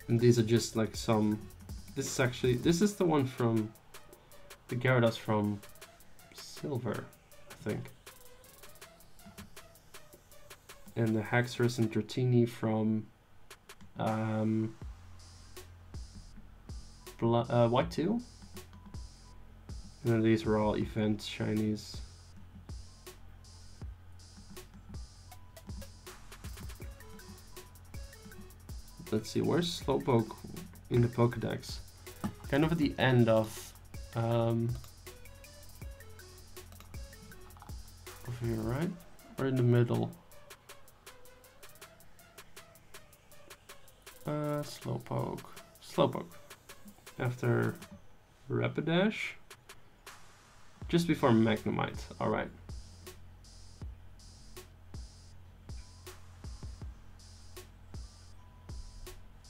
S1: And these are just like some. This is the one from the Gyarados from Silver, I think. And the Haxorus and Dratini from White 2. And then these were all event shinies. Let's see, where's Slowpoke in the Pokédex? Kind of at the end of over here, right? Or in the middle? Slowpoke. After Rapidash. Just before Magnemite. Alright.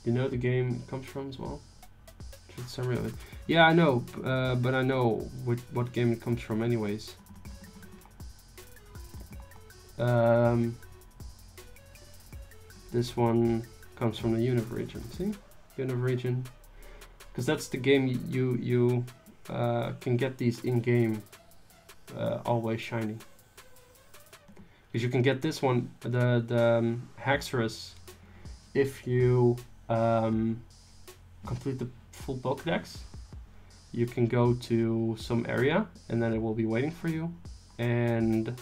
S1: You know the game comes from as well? Yeah, I know, but I know what game it comes from anyways. This one comes from the Univ region, see? Univ region. Because that's the game you can get these in-game always shiny. Because you can get this one, the Haxorus, if you complete the full Pokédex. You can go to some area and then it will be waiting for you. And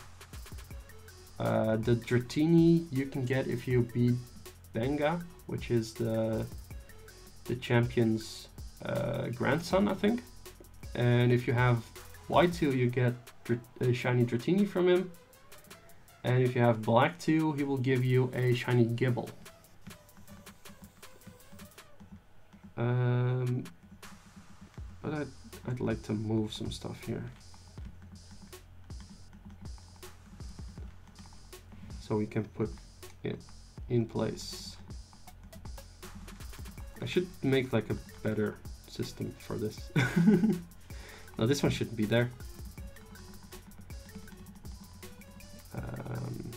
S1: the Dratini you can get if you beat Benga, which is the champion's grandson, I think. And if you have Y2, you get a shiny Dratini from him. And if you have Black 2, he will give you a shiny Gibble. But I'd like to move some stuff here. So we can put it in place. I should make like a better system for this. No, this one shouldn't be there.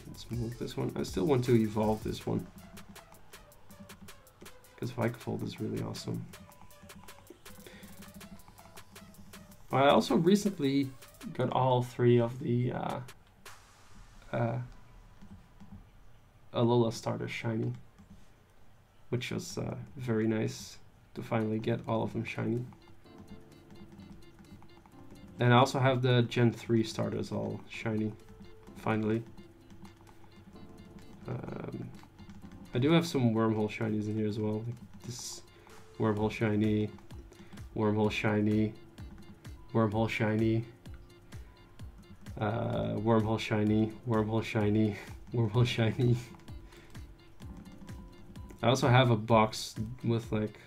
S1: Let's move this one. I still want to evolve this one. Because Vikavolt is really awesome. I also recently got all 3 of the Alola starters shiny, which was very nice to finally get all of them shiny. And I also have the Gen 3 starters all shiny, finally. I do have some Wormhole shinies in here as well, like this Wormhole shiny, Wormhole shiny, Wormhole shiny, Wormhole shiny, Wormhole shiny, Wormhole shiny. I also have a box with like,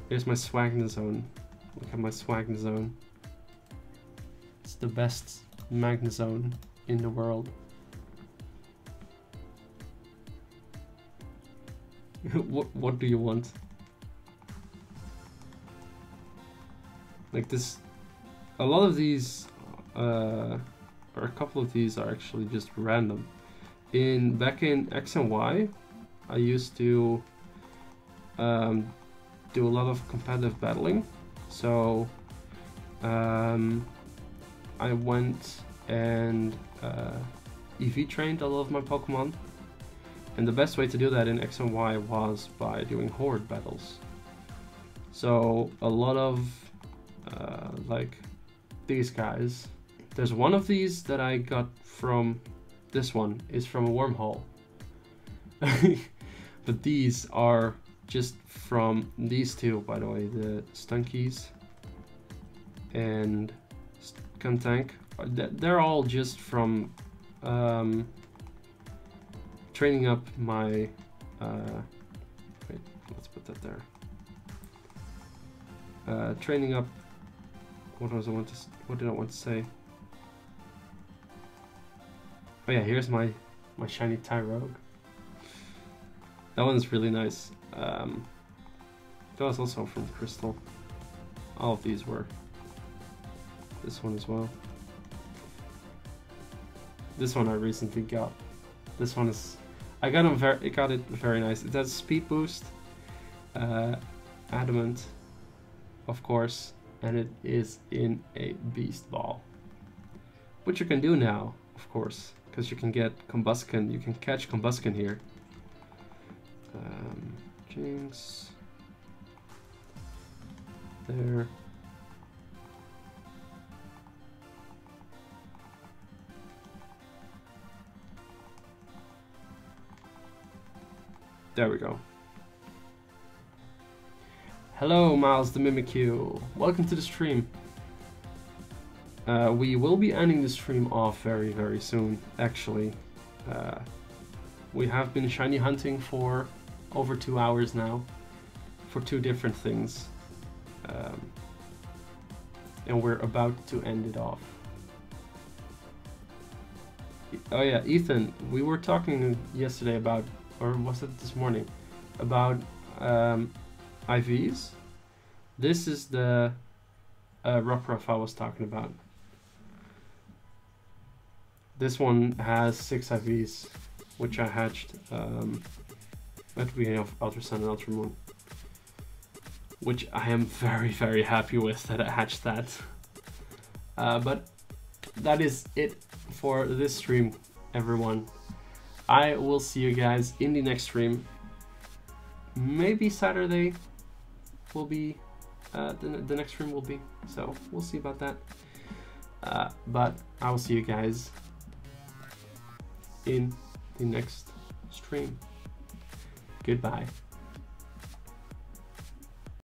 S1: here's my Swagnazone. Look at my Swagnazone. It's the best Magnezone in the world. What do you want? Like this, a lot of these, or a couple of these are actually just random. Back in X and Y, I used to do a lot of competitive battling. So I went and EV trained a lot of my Pokemon. And the best way to do that in X and Y was by doing horde battles. So a lot of like these guys. There's one of these that I got from, this one is from a wormhole. But these are just from these two, by the way, the Stunkies and Skuntank. They're all just from training up my wait, let's put that there. Training up, what did I want to say? Oh yeah, here's my shiny Tyrogue. That one's really nice. That was also from Crystal. All of these were. This one as well. This one I recently got. This one is, I got it very nice. It has speed boost, adamant, of course, and it is in a beast ball, which you can do now, of course, because you can get Combusken. You can catch Combusken here. Jinx. There. There we go. Hello, Miles the Mimikyu. Welcome to the stream. We will be ending the stream off very, very soon, actually. We have been shiny hunting for over 2 hours now, for 2 different things. And we're about to end it off. Oh yeah, Ethan, we were talking yesterday about, or was it this morning, about IVs. This is the Rockruff I was talking about. This one has 6 IVs, which I hatched at the beginning of Ultra Sun and Ultra Moon, which I am very, very happy with that I hatched that. But that is it for this stream, everyone. I will see you guys in the next stream. Maybe Saturday will be the next stream will be, so we'll see about that. But I will see you guys in the next stream. Goodbye.